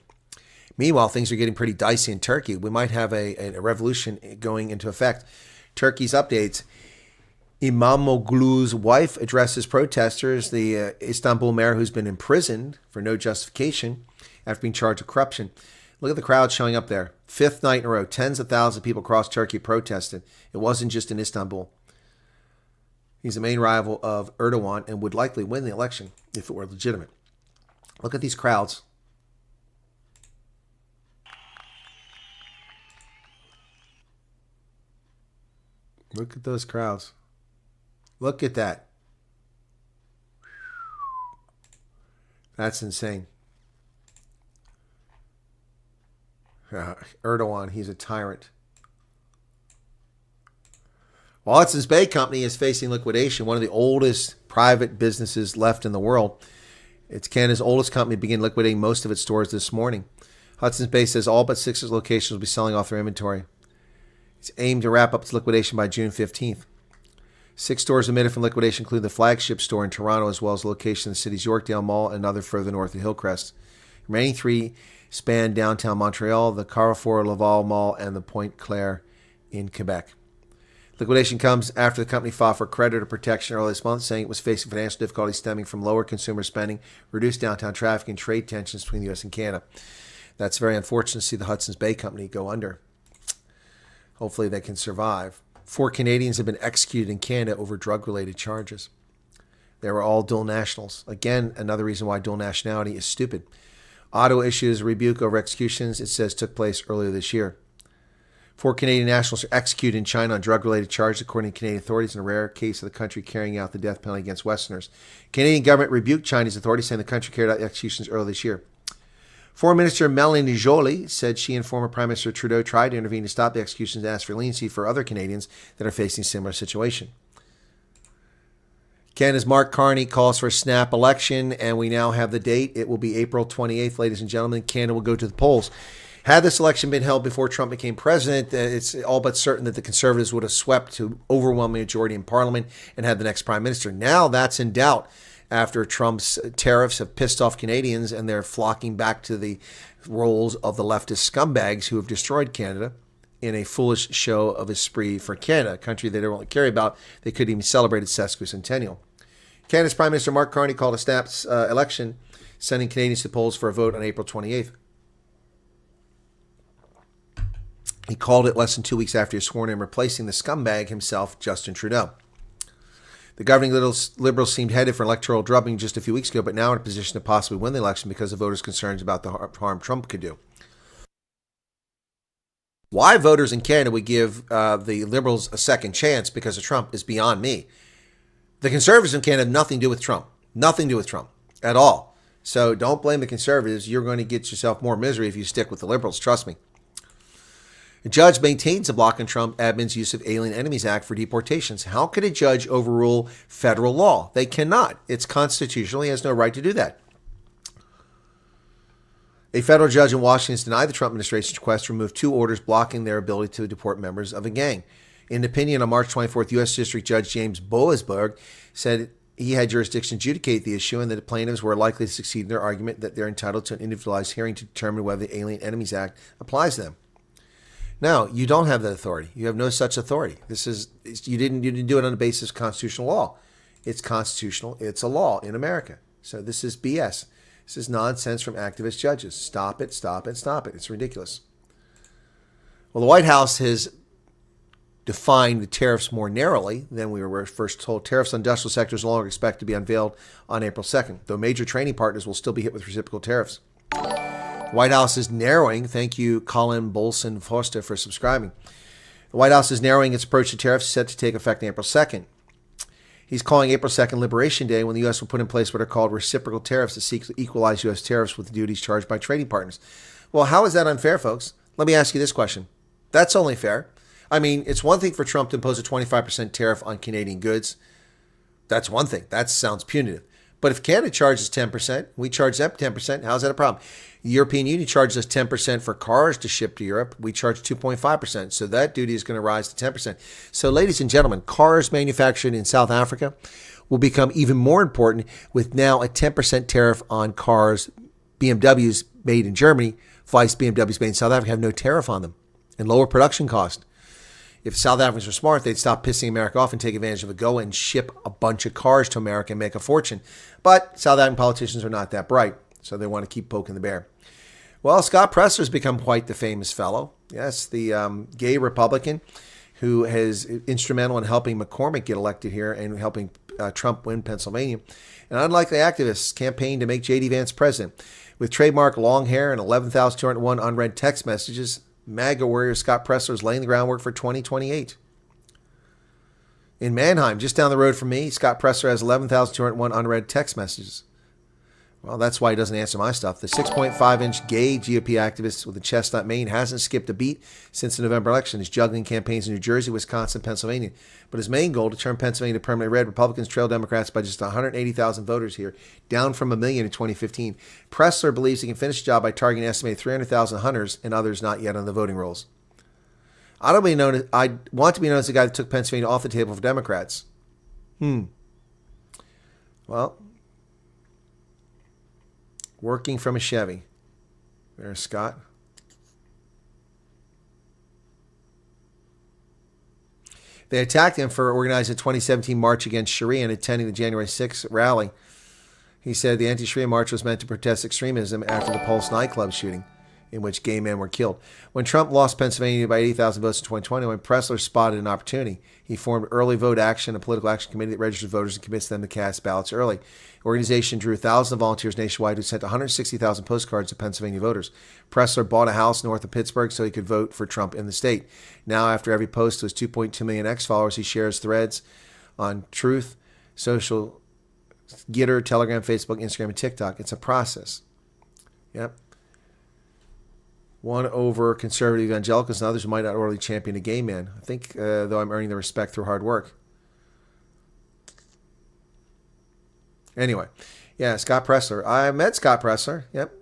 Meanwhile, things are getting pretty dicey in Turkey. We might have a revolution going into effect. Turkey's updates. Imamoglu's wife addresses protesters, the Istanbul mayor who's been imprisoned for no justification after being charged with corruption. Look at the crowd showing up there. 5th night in a row, tens of thousands of people across Turkey protested. It wasn't just in Istanbul. He's the main rival of Erdogan and would likely win the election if it were legitimate. Look at these crowds. Look at those crowds. Look at that. That's insane. Erdogan, he's a tyrant. Well, Hudson's Bay Company is facing liquidation, one of the oldest private businesses left in the world. It's Canada's oldest company, began liquidating most of its stores this morning. Hudson's Bay says all but 6 locations will be selling off their inventory. It's aimed to wrap up its liquidation by June 15th. 6 stores omitted from liquidation include the flagship store in Toronto, as well as a location in the city's Yorkdale Mall and another further north of Hillcrest. The remaining 3 span downtown Montreal, the Carrefour Laval Mall, and the Pointe Claire in Quebec. Liquidation comes after the company filed for creditor protection earlier this month, saying it was facing financial difficulties stemming from lower consumer spending, reduced downtown traffic, and trade tensions between the U.S. and Canada. That's very unfortunate to see the Hudson's Bay Company go under. Hopefully they can survive. 4 Canadians have been executed in Canada over drug-related charges. They were all dual nationals. Again, another reason why dual nationality is stupid. Ottawa issues a rebuke over executions it says took place earlier this year. 4 Canadian nationals are executed in China on drug-related charges, according to Canadian authorities, in a rare case of the country carrying out the death penalty against Westerners. Canadian government rebuked Chinese authorities, saying the country carried out the executions earlier this year. Foreign Minister Melanie Joly said she and former Prime Minister Trudeau tried to intervene to stop the executions and ask for leniency for other Canadians that are facing a similar situation. Canada's Mark Carney calls for a snap election, and we now have the date. It will be April 28th, ladies and gentlemen. Canada will go to the polls. Had this election been held before Trump became president, it's all but certain that the Conservatives would have swept to overwhelming majority in Parliament and had the next Prime Minister. Now that's in doubt after Trump's tariffs have pissed off Canadians and they're flocking back to the roles of the leftist scumbags who have destroyed Canada in a foolish show of a spree for Canada, a country they don't really care about. They couldn't even celebrate its sesquicentennial. Canada's Prime Minister Mark Carney called a snap election, sending Canadians to the polls for a vote on April 28th. He called it less than 2 weeks after he was sworn in, replacing the scumbag himself, Justin Trudeau. The governing Liberals seemed headed for electoral drubbing just a few weeks ago, but now in a position to possibly win the election because of voters' concerns about the harm Trump could do. Why voters in Canada would give the Liberals a second chance because of Trump is beyond me. The Conservatives in Canada have nothing to do with Trump. Nothing to do with Trump at all. So don't blame the Conservatives. You're going to get yourself more misery if you stick with the Liberals. Trust me. A judge maintains a block on Trump admin's use of Alien Enemies Act for deportations. How could a judge overrule federal law? They cannot. It's constitutional. He has no right to do that. A federal judge in Washington has denied the Trump administration's request to remove 2 orders blocking their ability to deport members of a gang. In an opinion on March 24th, U.S. District Judge James Boasberg said he had jurisdiction to adjudicate the issue and that the plaintiffs were likely to succeed in their argument that they're entitled to an individualized hearing to determine whether the Alien Enemies Act applies to them. No, you don't have that authority. You have no such authority. You didn't do it on the basis of constitutional law. It's constitutional. It's a law in America. So this is BS. This is nonsense from activist judges. Stop it, stop it, stop it. It's ridiculous. Well, the White House has defined the tariffs more narrowly than we were first told. Tariffs on industrial sectors no longer expect to be unveiled on April 2nd, though major trading partners will still be hit with reciprocal tariffs. The White House is narrowing. Thank you, Colin Bolson Foster, for subscribing. The White House is narrowing its approach to tariffs set to take effect on April 2nd. He's calling April 2nd Liberation Day, when the U.S. will put in place what are called reciprocal tariffs to seek to equalize U.S. tariffs with the duties charged by trading partners. Well, how is that unfair, folks? Let me ask you this question. That's only fair. I mean, it's one thing for Trump to impose a 25% tariff on Canadian goods. That's one thing. That sounds punitive. But if Canada charges 10%, we charge them 10%. How's that a problem? The European Union charges us 10% for cars to ship to Europe. We charge 2.5%. So that duty is going to rise to 10%. So, ladies and gentlemen, cars manufactured in South Africa will become even more important with now a 10% tariff on cars. BMWs made in Germany, vice BMWs made in South Africa have no tariff on them and lower production cost. If South Africans were smart, they'd stop pissing America off and take advantage of AGOA and ship a bunch of cars to America and make a fortune. But South African politicians are not that bright, so they want to keep poking the bear. Well, Scott Presler's become quite the famous fellow. Yes, the gay Republican who is instrumental in helping McCormick get elected here and helping Trump win Pennsylvania. And unlike the activists, campaigned to make J.D. Vance president. With trademark long hair and 11,201 unread text messages, MAGA warrior Scott Presler is laying the groundwork for 2028. In Mannheim, just down the road from me, Scott Presler has 11,201 unread text messages. Well, that's why he doesn't answer my stuff. The 6.5-inch gay GOP activist with a chestnut mane hasn't skipped a beat since the November election. He's juggling campaigns in New Jersey, Wisconsin, Pennsylvania. But his main goal, to turn Pennsylvania to permanently red, Republicans trail Democrats by just 180,000 voters here, down from 1 million in 2015. Presler believes he can finish the job by targeting an estimated 300,000 hunters and others not yet on the voting rolls. I want to be known as the guy that took Pennsylvania off the table for Democrats. Well, working from a Chevy. There's Scott. They attacked him for organizing a 2017 march against Sharia and attending the January 6th rally. He said the anti-Sharia march was meant to protest extremism after the Pulse nightclub shooting, in which gay men were killed. When Trump lost Pennsylvania by 80,000 votes in 2020, when Presler spotted an opportunity, he formed Early Vote Action, a political action committee that registers voters and commits them to cast ballots early. The organization drew thousands of volunteers nationwide who sent 160,000 postcards to Pennsylvania voters. Presler bought a house north of Pittsburgh so he could vote for Trump in the state. Now, after every post to his 2.2 million X followers, he shares threads on Truth, Social, Gitter, Telegram, Facebook, Instagram, and TikTok. It's a process. Yep. Won over conservative evangelicals and others who might not orally champion a gay man. I think, though, I'm earning their respect through hard work. Anyway, yeah, Scott Presler. I met Scott Presler, yep,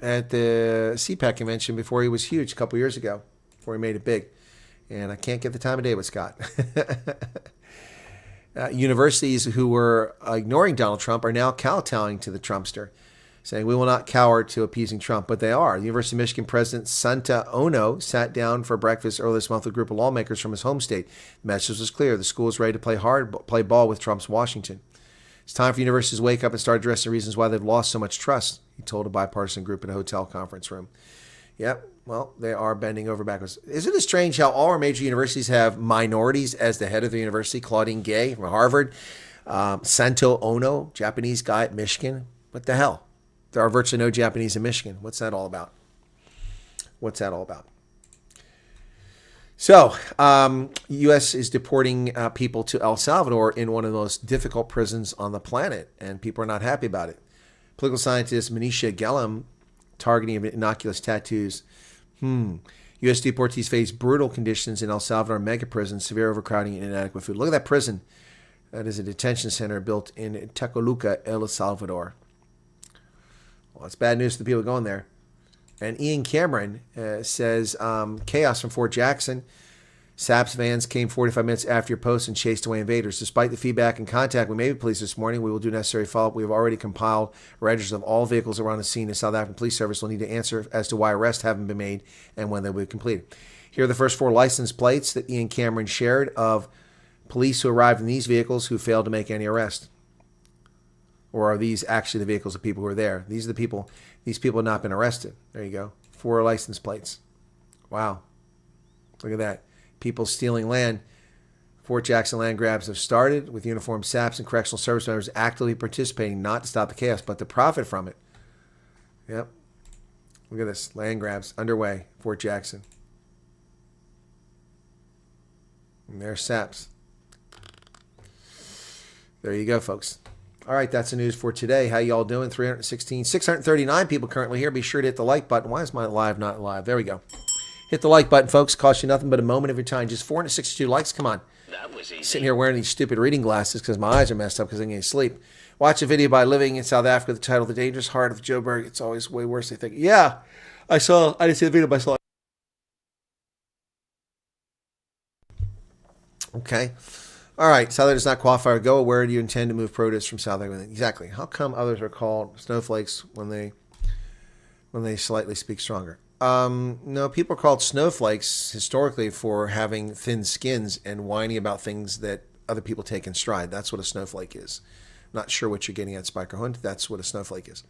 at the CPAC convention before he was huge a couple years ago, before he made it big. And I can't get the time of day with Scott. Universities who were ignoring Donald Trump are now kowtowing to the Trumpster, saying we will not cower to appeasing Trump, but they are. The University of Michigan President Santa Ono sat down for breakfast earlier this month with a group of lawmakers from his home state. The message was clear. The school is ready to play ball with Trump's Washington. It's time for universities to wake up and start addressing the reasons why they've lost so much trust, he told a bipartisan group in a hotel conference room. Yep, well, they are bending over backwards. Isn't it strange how all our major universities have minorities as the head of the university? Claudine Gay from Harvard, Santo Ono, Japanese guy at Michigan. What the hell? There are virtually no Japanese in Michigan. What's that all about? So, U.S. is deporting people to El Salvador in one of the most difficult prisons on the planet, and people are not happy about it. Political scientist Manisha Gellam targeting innocuous tattoos. U.S. deportees face brutal conditions in El Salvador mega prison, severe overcrowding, and inadequate food. Look at that prison. That is a detention center built in Tecoluca, El Salvador. Well, it's bad news to the people going there. And Ian Cameron says, chaos from Fort Jackson. SAPS vans came 45 minutes after your post and chased away invaders. Despite the feedback and contact we made with police this morning, we will do necessary follow-up. We have already compiled registers of all vehicles around the scene. The South African Police Service will need to answer as to why arrests haven't been made and when they will be completed. Here are the first 4 license plates that Ian Cameron shared of police who arrived in these vehicles who failed to make any arrest. Or are these actually the vehicles of people who are there? These are the people. These people have not been arrested. There you go. 4 license plates. Wow. Look at that. People stealing land. Fort Jackson land grabs have started with uniformed SAPs and correctional service members actively participating, not to stop the chaos, but to profit from it. Yep. Look at this. Land grabs underway. Fort Jackson. And there's SAPs. There you go, folks. All right, that's the news for today. How y'all doing? 639 people currently here. Be sure to hit the like button. Why is my live not live? There we go. Hit the like button, folks. Costs you nothing but a moment of your time. Just 462 likes. Come on. That was easy. Sitting here wearing these stupid reading glasses because my eyes are messed up because I can't sleep. Watch a video by Living in South Africa. The title, The Dangerous Heart of Joburg. It's always way worse than they think. Yeah, I didn't see the video, but I saw it. Okay. All right. South Africa does not qualify or go. Where do you intend to move produce from South Africa? Exactly. How come others are called snowflakes when they slightly speak stronger? No, people are called snowflakes historically for having thin skins and whining about things that other people take in stride. That's what a snowflake is. Not sure what you're getting at, Spiker Hunt. That's what a snowflake is.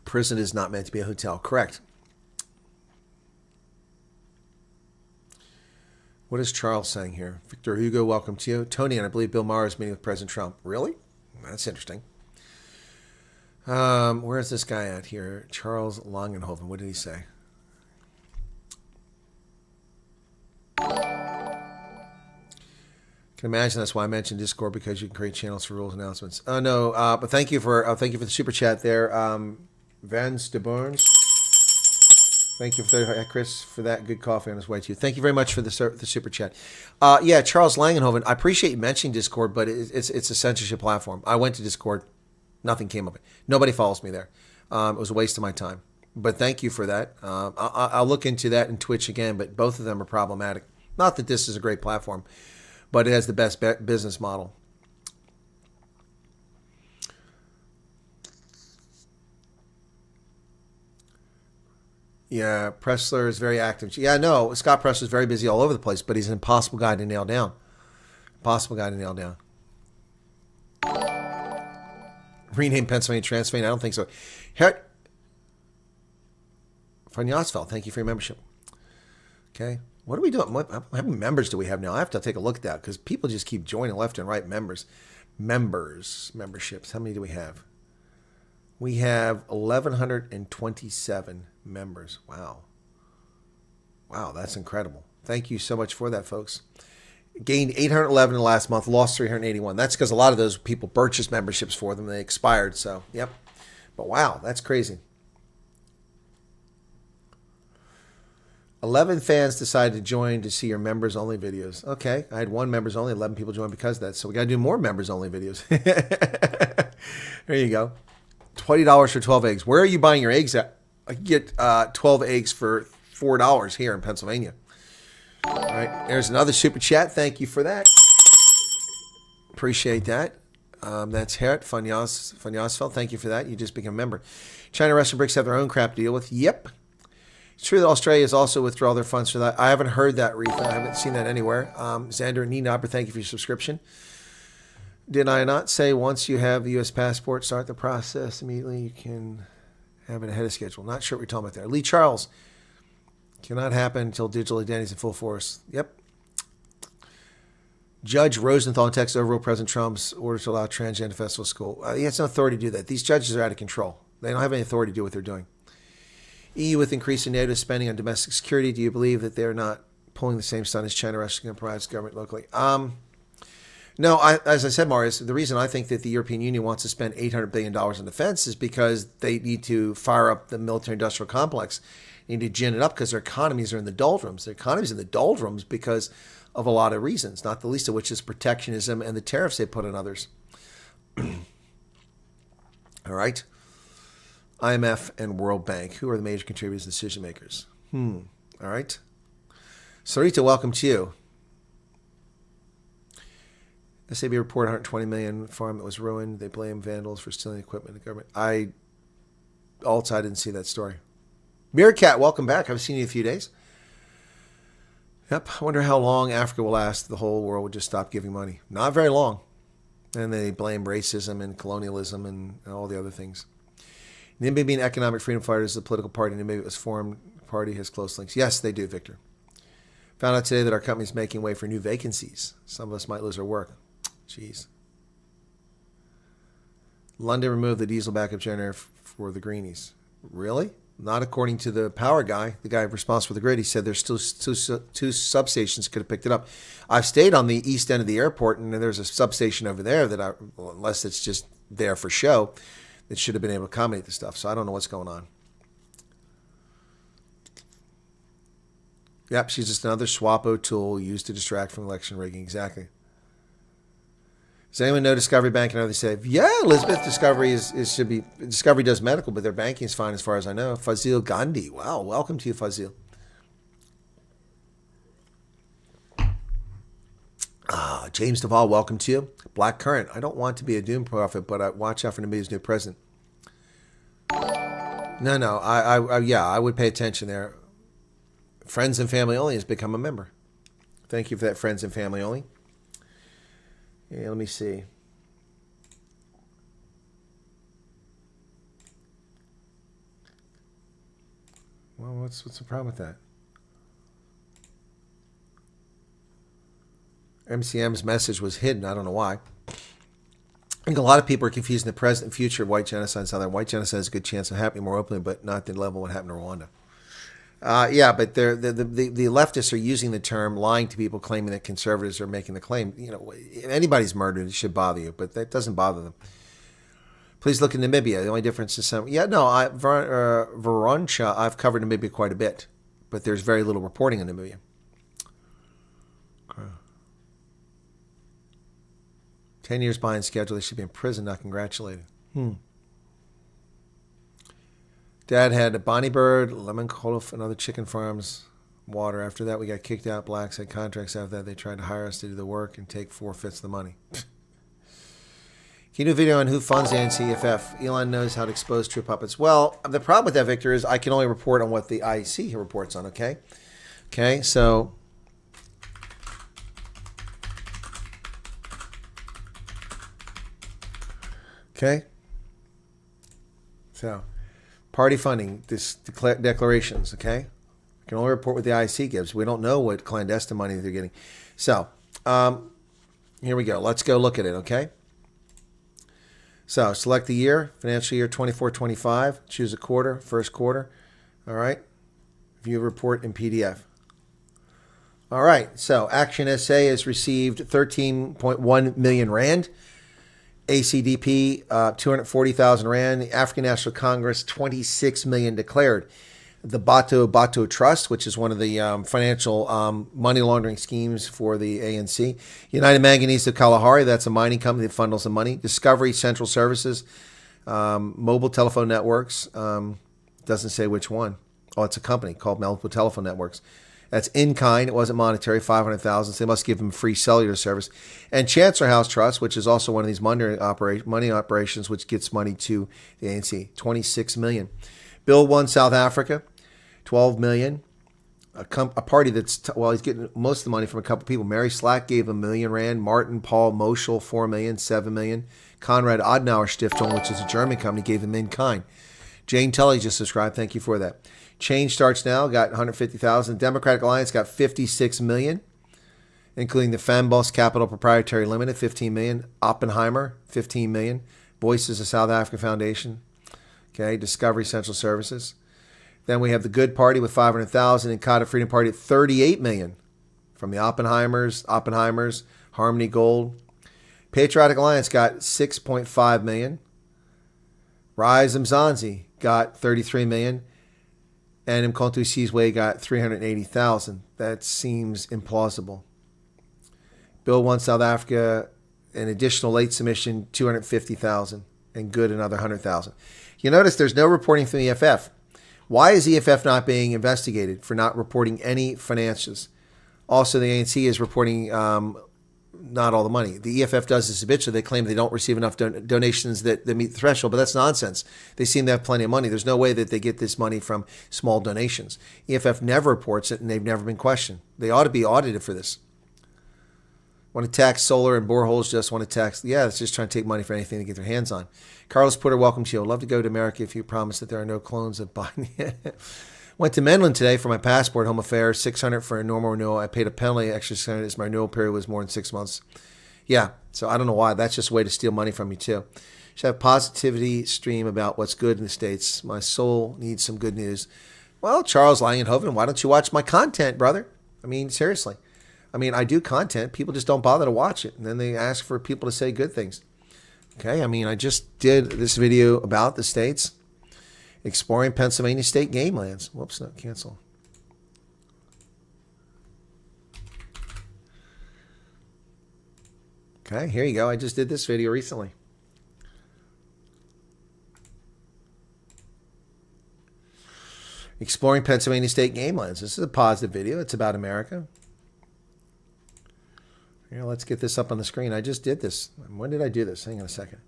Prison is not meant to be a hotel. Correct. What is Charles saying here? Victor Hugo, welcome to you. Tony, and I believe Bill Maher is meeting with President Trump. Really? That's interesting. Where's this guy at here? Charles Langenhoven. What did he say? Can imagine that's why I mentioned Discord, because you can create channels for rules announcements. No, but thank you for the super chat there, Vance de Burns. Thank you for Chris for that good coffee on his way to you. Thank you very much for the super chat. Yeah, Charles Langenhoven. I appreciate you mentioning Discord, but it's a censorship platform. I went to Discord, nothing came of it. Nobody follows me there. It was a waste of my time. But thank you for that. I'll look into that in Twitch again. But both of them are problematic. Not that this is a great platform, but it has the best business model. Yeah, Pressler is very active. Yeah, no, Scott Pressler is very busy all over the place, but he's an impossible guy to nail down. Impossible guy to nail down. Rename Pennsylvania Transylvania? I don't think so. Fanyasfeld, thank you for your membership. Okay. What are we doing? How many members do we have now? I have to take a look at that because people just keep joining left and right. Memberships. How many do we have? We have 1,127 members. Wow. Wow, that's incredible. Thank you so much for that, folks. Gained 811 in the last month, lost 381. That's because a lot of those people purchased memberships for them. They expired, so, yep. But wow, that's crazy. 11 fans decided to join to see your members-only videos. Okay, I had one members-only, 11 people joined because of that. So we got to do more members-only videos. There you go. $20 for 12 eggs. Where are you buying your eggs at? I can get 12 eggs for $4 here in Pennsylvania. All right, there's another super chat. Thank you for that. Appreciate that. That's Herritt Fanyasfeld. Thank you for that. You just became a member. China Restaurant Bricks have their own crap to deal with. Yep. It's true that Australia has also withdrawn their funds for that. I haven't heard that, Retha. I haven't seen that anywhere. Xander Nienauber, thank you for your subscription. Did I not say once you have the U.S. passport, start the process immediately? You can have it ahead of schedule. Not sure what you're talking about there. Lee Charles. Cannot happen until digital identity is in full force. Yep. Judge Rosenthal in Texas overruled President Trump's order to allow transgender festival school. He has no authority to do that. These judges are out of control. They don't have any authority to do what they're doing. EU with increasing NATO spending on domestic security. Do you believe that they're not pulling the same stunt as China, Russia, and provides government locally? No, as I said, Marius, the reason I think that the European Union wants to spend $800 billion on defense is because they need to fire up the military-industrial complex. They need to gin it up because their economies are in the doldrums. Their economies are in the doldrums because of a lot of reasons, not the least of which is protectionism and the tariffs they put on others. All right. IMF and World Bank. Who are the major contributors and decision makers? All right. Sarita, welcome to you. SAB report 120 million farm that was ruined. They blame vandals for stealing equipment. The government. I didn't see that story. Meerkat, welcome back. I've seen you in a few days. Yep. I wonder how long Africa will last. The whole world would just stop giving money. Not very long. And they blame racism and colonialism and all the other things. Namibian Economic Freedom Fighters is a political party. Namibia was formed. Party has close links. Yes, they do, Victor. Found out today that our company is making way for new vacancies. Some of us might lose our work. Jeez. London removed the diesel backup generator for the greenies. Really? Not according to the power guy, the guy responsible for the grid. He said there's still two substations could have picked it up. I've stayed on the east end of the airport, and there's a substation over there that unless it's just there for show, that should have been able to accommodate the stuff. So I don't know what's going on. Yep, she's just another SWAPO tool used to distract from election rigging. Exactly. Does anyone know Discovery Bank and how they say, yeah, Elizabeth, Discovery should be, Discovery does medical, but their banking is fine as far as I know. Fazil Gandhi. Wow, welcome to you, Fazil. James Duvall, welcome to you. Black Current. I don't want to be a doom prophet, but I watch out for Namibia's new president. No, I would pay attention there. Friends and Family Only has become a member. Thank you for that, Friends and Family Only. Yeah, let me see. Well, what's the problem with that? MCM's message was hidden. I don't know why. I think a lot of people are confusing the present and future of white genocide. So that white genocide has a good chance of happening more openly, but not the level of what happened in Rwanda. Yeah, but the leftists are using the term lying to people, claiming that conservatives are making the claim. You know, if anybody's murdered, it should bother you, but that doesn't bother them. Please look at Namibia. The only difference is Veroncha, I've covered Namibia quite a bit, but there's very little reporting in Namibia. Okay. 10 years behind schedule. They should be in prison, not congratulated. Dad had a Bonnie Bird, Lemon Colof, and other chicken farms, water. After that, we got kicked out. Blacks had contracts after that. They tried to hire us to do the work and take 4/5 of the money. Can you do a video on who funds the NCFF? Elon knows how to expose true puppets. Well, the problem with that, Victor, is I can only report on what the IEC reports on, okay? Okay, so... Okay? So... Party funding, declarations, okay? You can only report what the IC gives. We don't know what clandestine money they're getting. So, here we go. Let's go look at it, okay? So, select the year, financial year 24-25. Choose a quarter, first quarter. All right? View report in PDF. All right. So, Action SA has received 13.1 million rand. ACDP, 240,000 rand. The African National Congress, 26 million declared. The Bato Trust, which is one of the financial money laundering schemes for the ANC. United Manganese of Kalahari, that's a mining company that funnels the money. Discovery Central Services, Mobile Telephone Networks, doesn't say which one. Oh, it's a company called Mobile Telephone Networks. That's in kind. It wasn't monetary, 500,000. So they must give them free cellular service. And Chancellor House Trust, which is also one of these money operations, which gets money to the ANC, 26 million. Bill One South Africa, 12 million. A party that's he's getting most of the money from a couple people. Mary Slack gave $1 million rand. Martin Paul Moschel, 4 million, 7 million. Konrad Adenauer Stiftung, which is a German company, gave them in kind. Jane Tully just subscribed. Thank you for that. Change Starts Now got 150,000. Democratic Alliance got 56 million, including the Fambos Capital Proprietary Limited, 15 million. Oppenheimer, 15 million. Voices of South Africa Foundation. Okay, Discovery Central Services. Then we have the Good Party with 500,000 and Kata Freedom Party at 38 million from the Oppenheimers, Harmony Gold. Patriotic Alliance got 6.5 million. Rise Mzansi got 33 million. And Mkonto Sizwe got 380,000. That seems implausible. Bill One South Africa, an additional late submission, 250,000. And Good, another 100,000. You notice there's no reporting from the EFF. Why is EFF not being investigated for not reporting any financials? Also, the ANC is reporting not all the money. The EFF does this habitually. They claim they don't receive enough donations that meet the threshold, but that's nonsense. They seem to have plenty of money. There's no way that they get this money from small donations. EFF never reports it, and they've never been questioned. They ought to be audited for this. Want to tax solar and boreholes, just want to tax. Yeah, it's just trying to take money for anything to get their hands on. Carlos Porter, welcome to you. I'd love to go to America if you promise that there are no clones of Biden. Went to Menlyn today for my passport, home affairs, $600 for a normal renewal. I paid a penalty, extra $600 as my renewal period was more than 6 months. Yeah, so I don't know why. That's just a way to steal money from you, too. Should have positivity stream about what's good in the States. My soul needs some good news. Well, Charles Langenhoven, why don't you watch my content, brother? I mean, seriously. I mean, I do content. People just don't bother to watch it. And then they ask for people to say good things. Okay, I mean, I just did this video about the states exploring Pennsylvania state game lands. Whoops, no, cancel. Okay, here you go. I just did this video recently. Exploring Pennsylvania state game lands. This is a positive video. It's about America. Here, let's get this up on the screen. I just did this. When did I do this? Hang on a second.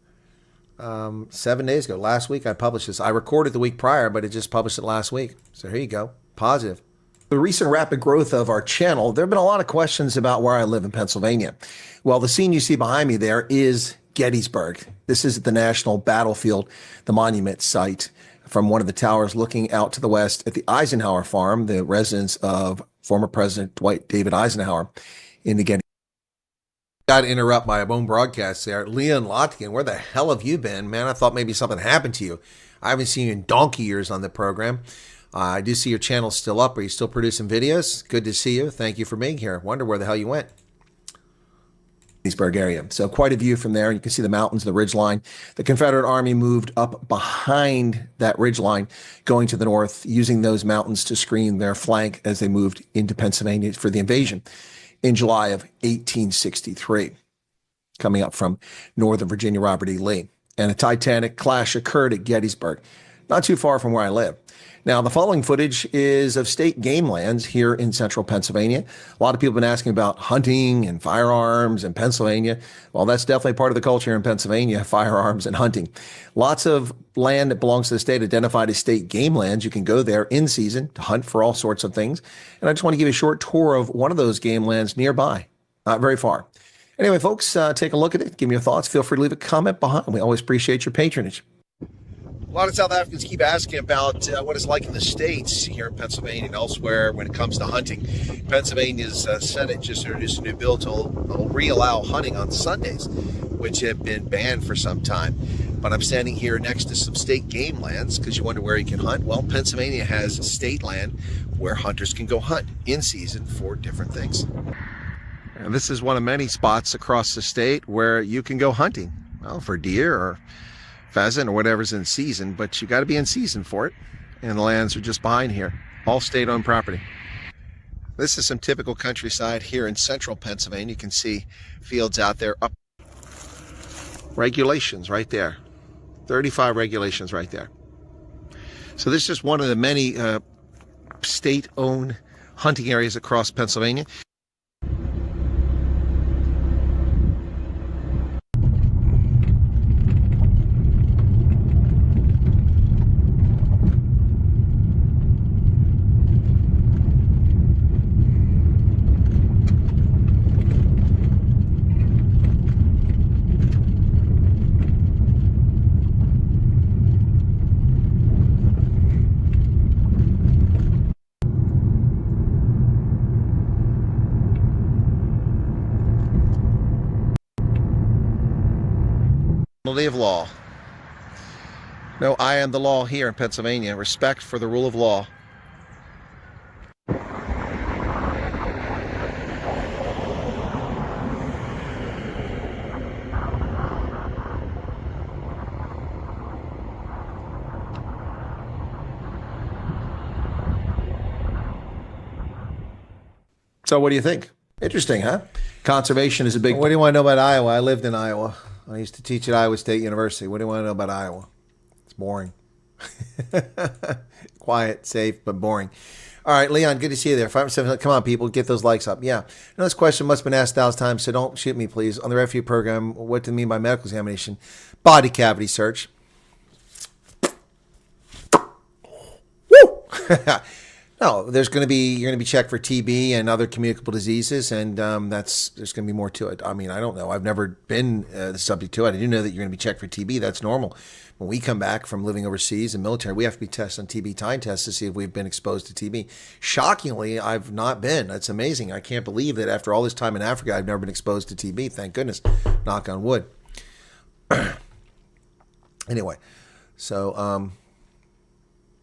7 days ago. Last week I published this. I recorded the week prior, but it just published it last week. So here you go. Positive. The recent rapid growth of our channel, there have been a lot of questions about where I live in Pennsylvania. Well, the scene you see behind me there is Gettysburg. This is the National Battlefield, the monument site from one of the towers looking out to the west at the Eisenhower Farm, the residence of former President Dwight David Eisenhower in the Gettysburg. Got to interrupt my own broadcast there. Leon Lotkin, where the hell have you been? Man, I thought maybe something happened to you. I haven't seen you in donkey years on the program. I do see your channel still up. Are you still producing videos? Good to see you. Thank you for being here. Wonder where the hell you went. Gettysburg area. So quite a view from there. You can see the mountains, the ridge line. The Confederate Army moved up behind that ridge line, going to the north, using those mountains to screen their flank as they moved into Pennsylvania for the invasion in July of 1863, coming up from Northern Virginia, Robert E. Lee. And a titanic clash occurred at Gettysburg, not too far from where I live. Now, the following footage is of state game lands here in central Pennsylvania. A lot of people have been asking about hunting and firearms in Pennsylvania. Well, that's definitely part of the culture in Pennsylvania, firearms and hunting. Lots of land that belongs to the state identified as state game lands. You can go there in season to hunt for all sorts of things. And I just want to give you a short tour of one of those game lands nearby, not very far. Anyway, folks, take a look at it. Give me your thoughts. Feel free to leave a comment behind. We always appreciate your patronage. A lot of South Africans keep asking about what it's like in the States here in Pennsylvania and elsewhere when it comes to hunting. Pennsylvania's Senate just introduced a new bill to re-allow hunting on Sundays, which have been banned for some time. But I'm standing here next to some state game lands because you wonder where you can hunt. Well, Pennsylvania has state land where hunters can go hunt in season for different things. And this is one of many spots across the state where you can go hunting, well, for deer or pheasant or whatever's in season, but you got to be in season for it. And the lands are just behind here, all state-owned property. This is some typical countryside here in central Pennsylvania. You can see fields out there. Up regulations right there, 35 regulations right there. So this is just one of the many state-owned hunting areas across Pennsylvania. Of law. No, I am the law here in Pennsylvania. Respect for the rule of law. So what do you think? Interesting, huh? Conservation is a big... What do you want to know about Iowa? I lived in Iowa. I used to teach at Iowa State University. What do you want to know about Iowa? It's boring. Quiet, safe, but boring. All right, Leon, good to see you there. 5-7, come on, people, get those likes up. Yeah. Now, this question must have been asked 1,000 times, so don't shoot me, please. On the refuge program, what do you mean by medical examination? Body cavity search. Woo! No, you're going to be checked for TB and other communicable diseases, and there's going to be more to it. I mean, I don't know. I've never been subject to it. I do know that you're going to be checked for TB. That's normal. When we come back from living overseas and military, we have to be tested on TB time tests to see if we've been exposed to TB. Shockingly, I've not been. That's amazing. I can't believe that after all this time in Africa, I've never been exposed to TB. Thank goodness. Knock on wood. Anyway, so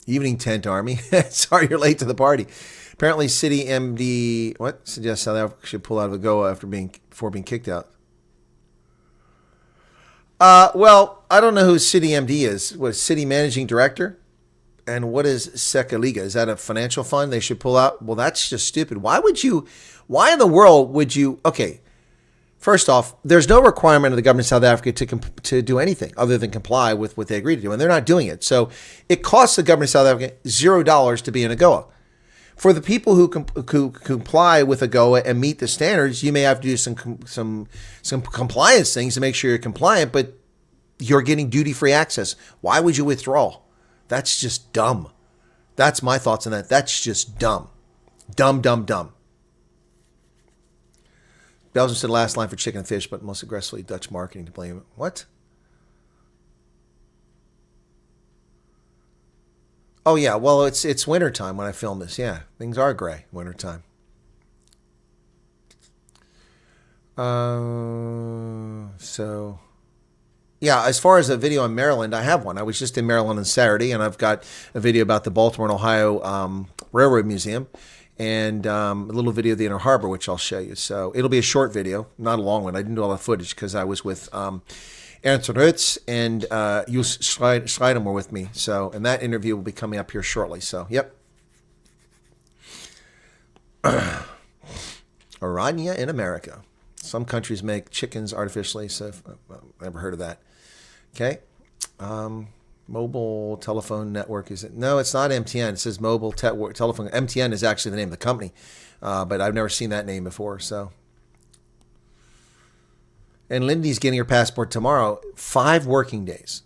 evening tent army. Sorry you're late to the party. Apparently, City MD suggests South Africa should pull out of AGOA before being kicked out. Well, I don't know who City MD is. What, City Managing Director? And what is Sekaliga? Is that a financial fund they should pull out? Well, that's just stupid. Why in the world would you? Okay, first off, there's no requirement of the government of South Africa to do anything other than comply with what they agreed to do, and they're not doing it. So it costs the government of South Africa $0 to be in AGOA. For the people who comply with AGOA and meet the standards, you may have to do some compliance things to make sure you're compliant, but you're getting duty-free access. Why would you withdraw? That's just dumb. That's my thoughts on that. That's just dumb. Dumb, dumb, dumb. Belgium said last line for chicken and fish, but most aggressively Dutch marketing to blame. What? Oh, yeah. Well, it's wintertime when I film this. Yeah, things are gray wintertime. So, yeah, as far as a video in Maryland, I have one. I was just in Maryland on Saturday, and I've got a video about the Baltimore and Ohio Railroad Museum and a little video of the Inner Harbor, which I'll show you. So it'll be a short video, not a long one. I didn't do all the footage because I was with Ernst Rutz and Jus Schreidem were with me. So, and that interview will be coming up here shortly. So, yep. Aranya in America. Some countries make chickens artificially. So, I've never heard of that. Okay. Mobile telephone network. Is it? No, it's not MTN. It says mobile telephone. MTN is actually the name of the company. But I've never seen that name before. So. And Lindy's getting her passport tomorrow. 5 working days.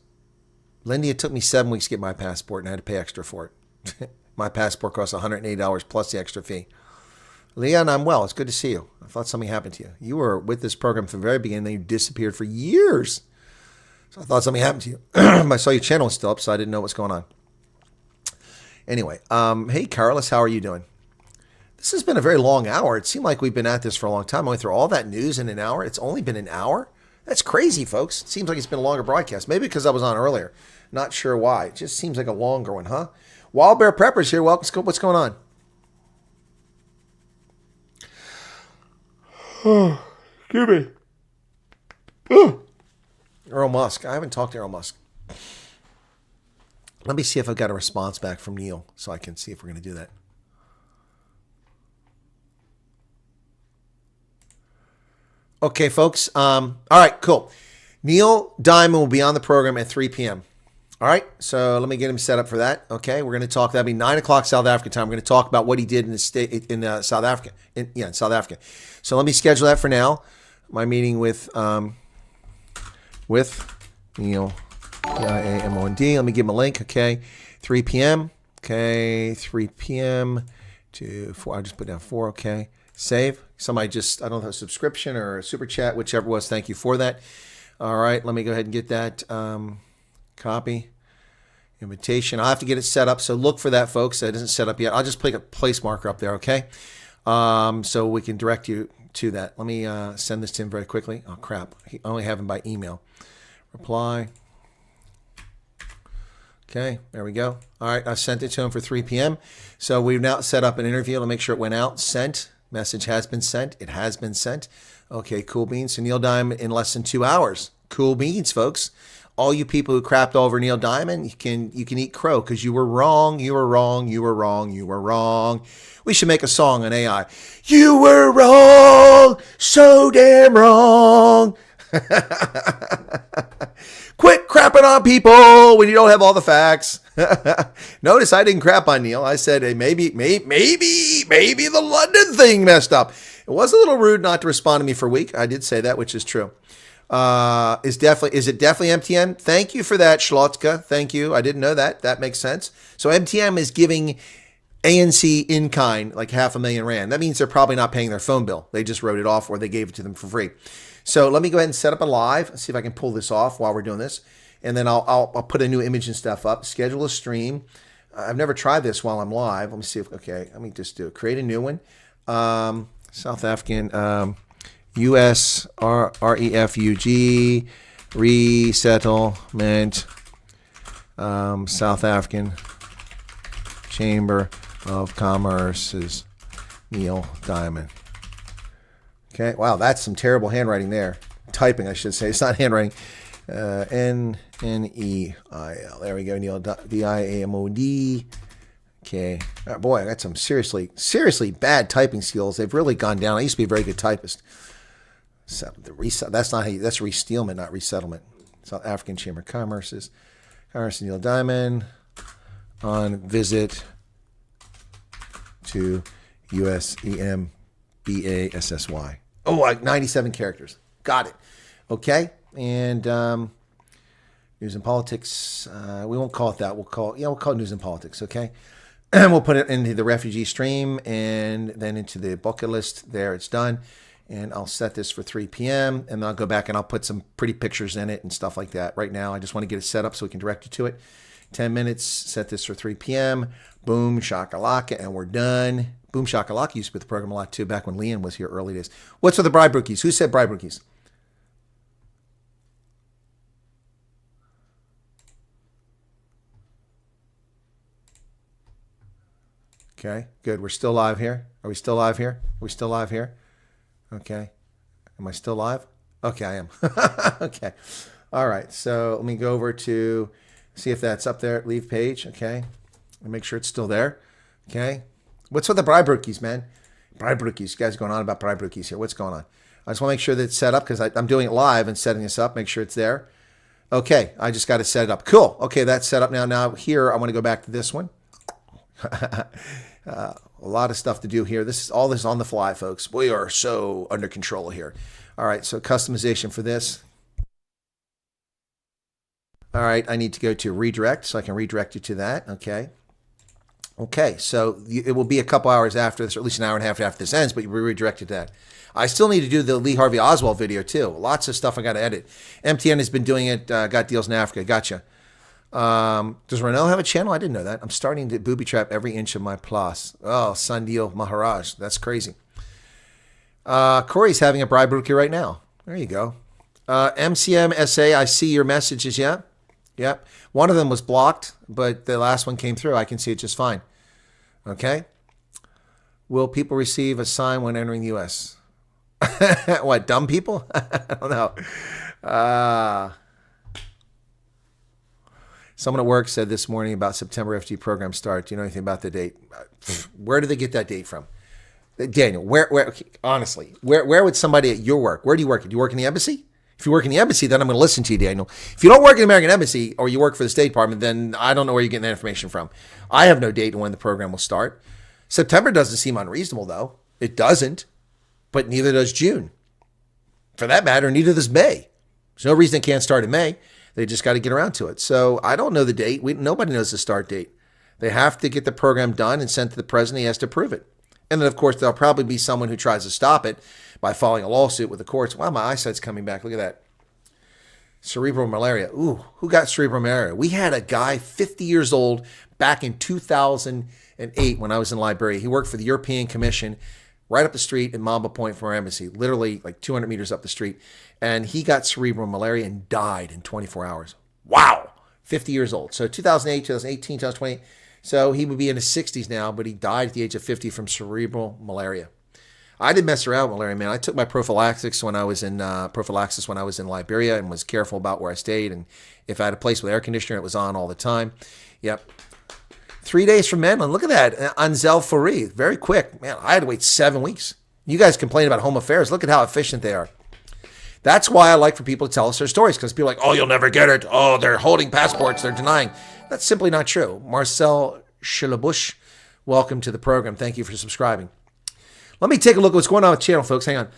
Lindy, it took me 7 weeks to get my passport, and I had to pay extra for it. My passport costs $180 plus the extra fee. Leon, I'm well. It's good to see you. I thought something happened to you. You were with this program from the very beginning, then you disappeared for years. So I thought something happened to you. I saw your channel was still up, so I didn't know what's going on. Anyway, hey, Carlos, how are you doing? This has been a very long hour. It seemed like we've been at this for a long time. I went through all that news in an hour. It's only been an hour? That's crazy, folks. It seems like it's been a longer broadcast. Maybe because I was on earlier. Not sure why. It just seems like a longer one, huh? Wild Bear Preppers here. Welcome. What's going on? Oh, excuse me. Oh. Earl Musk. I haven't talked to Earl Musk. Let me see if I've got a response back from Neil so I can see if we're going to do that. Okay, folks. All right, cool. Neil Diamond will be on the program at 3 p.m. All right, so let me get him set up for that. Okay, we're going to talk. That'll be 9 o'clock South Africa time. We're going to talk about what he did in the state in South Africa. In South Africa. So let me schedule that for now. My meeting with Neil Diamond. Let me give him a link. Okay, 3 p.m. Okay, 3 p.m. to 4. I just put down 4. Okay. Save. Somebody I don't know, a subscription or a super chat, whichever it was. Thank you for that. All right, let me go ahead and get that copy. Invitation. I'll have to get it set up, so look for that, folks. It isn't set up yet. I'll just put a place marker up there, okay? So we can direct you to that. Let me send this to him very quickly. Oh, crap. I only have him by email. Reply. Okay, there we go. All right, I sent it to him for 3 p.m. So we've now set up an interview. Let me make sure it went out. Sent. Message has been sent. It has been sent. Okay, cool beans. So Neil Diamond in less than 2 hours. Cool beans, folks. All you people who crapped over Neil Diamond, you can eat crow because you were wrong. You were wrong. You were wrong. You were wrong. We should make a song on AI. You were wrong. So damn wrong. Quit crapping on people when you don't have all the facts. Notice I didn't crap on Neil. I said, hey, maybe the London thing messed up. It was a little rude not to respond to me for a week. I did say that, which is true. Is it definitely MTN? Thank you for that, Schlotzka. Thank you. I didn't know that. That makes sense. So MTN is giving ANC in kind, like R500,000. That means they're probably not paying their phone bill. They just wrote it off or they gave it to them for free. So let me go ahead and set up a live. Let's see if I can pull this off while we're doing this. And then I'll put a new image and stuff up. Schedule a stream. I've never tried this while I'm live. Let me see if, okay, let me just do it. Create a new one. South African, US REFUG, resettlement, South African Chamber of Commerce's Neil Diamond. Okay, wow, that's some terrible handwriting there. Typing, I should say. It's not handwriting. N-N-E-I-L. There we go, Neil D-I-A-M-O-D. Okay. Oh, boy, I got some seriously bad typing skills. They've really gone down. I used to be a very good typist. So that's not how you, that's restealment, not resettlement. South African Chamber of Commerce's Neil Diamond on visit to USEMBASSY. Oh, like 97 characters. Got it. Okay. And news and politics. We won't call it that. We'll call it news and politics. Okay. And we'll put it into the refugee stream and then into the bucket list. There, it's done. And I'll set this for 3 p.m. and then I'll go back and I'll put some pretty pictures in it and stuff like that. Right now, I just want to get it set up so we can direct you to it. 10 minutes, set this for 3 p.m. Boom, shakalaka, and we're done. Boom, shakalaka used to be the program a lot too, back when Leon was here early days. What's with the bribe rookies? Who said bribe rookies? Okay, good. We're still live here. Are we still live here? Are we still live here? Okay. Am I still live? Okay, I am. Okay. All right. So let me go over to see if that's up there. Leave page. Okay. And make sure it's still there. Okay. What's with the bribe rookies, man? Bribe rookies. You guys are going on about bribe rookies here. What's going on? I just want to make sure that it's set up because I'm doing it live and setting this up. Make sure it's there. Okay. I just got to set it up. Cool. Okay. That's set up now. Now here, I want to go back to this one. A lot of stuff to do here. This is all on the fly, folks. We are so under control here. All right, so customization for this. All right, I need to go to redirect, so I can redirect you to that. Okay. Okay, so it will be a couple hours after this, or at least an hour and a half after this ends, but you'll be redirected to that. I still need to do the Lee Harvey Oswald video too. Lots of stuff I got to edit. MTN has been doing it. Got deals in Africa. Gotcha. Does Ronell have a channel? I didn't know that. I'm starting to booby trap every inch of my plus. Oh, Sandil Maharaj. That's crazy. Corey's having a bribe rookie right now. There you go. MCMSA, I see your messages. Yep. Yep. One of them was blocked, but the last one came through. I can see it just fine. Okay. Will people receive a sign when entering the U.S.? What, dumb people? I don't know. Someone at work said this morning about September FG program start. Do you know anything about the date? Where do they get that date from? Daniel, honestly, where would somebody at your work, where do you work? Do you work in the embassy? If you work in the embassy, then I'm going to listen to you, Daniel. If you don't work in the American Embassy or you work for the State Department, then I don't know where you're getting that information from. I have no date on when the program will start. September doesn't seem unreasonable, though. It doesn't, but neither does June. For that matter, neither does May. There's no reason it can't start in May. They just got to get around to it. So I don't know the date. Nobody knows the start date. They have to get the program done and sent to the president. He has to approve it. And then, of course, there'll probably be someone who tries to stop it by filing a lawsuit with the courts. Wow, my eyesight's coming back. Look at that. Cerebral malaria. Ooh, who got cerebral malaria? We had a guy, 50 years old, back in 2008 when I was in Liberia. He worked for the European Commission right up the street in Mamba Point from our embassy, literally like 200 meters up the street. And he got cerebral malaria and died in 24 hours. Wow. 50 years old. So 2008, 2018, 2020. So he would be in his 60s now, but he died at the age of 50 from cerebral malaria. I didn't mess around with malaria, man. I took my prophylaxis when I was in Liberia and was careful about where I stayed. And if I had a place with air conditioner, it was on all the time. Yep. 3 days from Medlin. Look at that. Anzel Fourie. Very quick. Man, I had to wait 7 weeks. You guys complain about home affairs. Look at how efficient they are. That's why I like for people to tell us their stories, because people are like, oh, you'll never get it. Oh, they're holding passports. They're denying. That's simply not true. Marcel Chilabush, welcome to the program. Thank you for subscribing. Let me take a look at what's going on with the channel, folks. Hang on.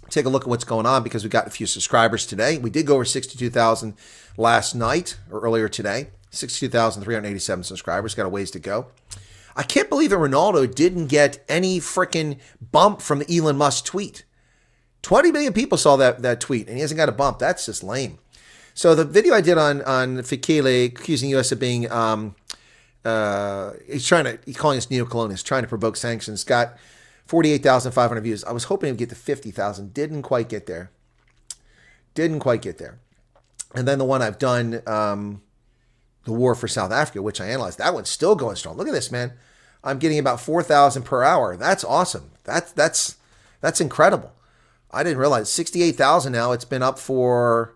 Take a look at what's going on because we got a few subscribers today. We did go over 62,000 last night or earlier today. 62,387 subscribers. Got a ways to go. I can't believe that Ronaldo didn't get any freaking bump from the Elon Musk tweet. 20 million people saw that tweet, and he hasn't got a bump. That's just lame. So the video I did on Fikile accusing U.S. of being, he's calling us neocolonialists, trying to provoke sanctions, got 48,500 views. I was hoping to get to 50,000. Didn't quite get there. And then the one I've done, the war for South Africa, which I analyzed, that one's still going strong. Look at this, man. I'm getting about 4,000 per hour. That's awesome. That's incredible. I didn't realize 68,000 now. It's been up for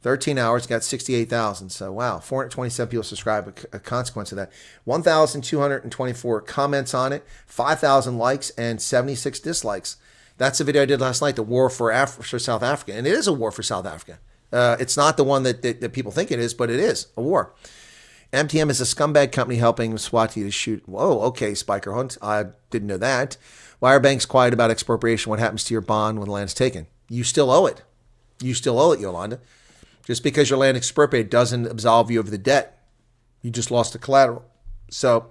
13 hours, got 68,000. So, wow, 427 people subscribe, a consequence of that. 1,224 comments on it, 5,000 likes, and 76 dislikes. That's the video I did last night, the war for South Africa. And it is a war for South Africa. It's not the one that people think it is, but it is a war. MTM is a scumbag company helping Swati to shoot. Whoa, okay, Spiker Hunt. I didn't know that. Why are banks quiet about expropriation? What happens to your bond when the land is taken? You still owe it. Yolanda. Just because your land expropriated doesn't absolve you of the debt. You just lost the collateral. So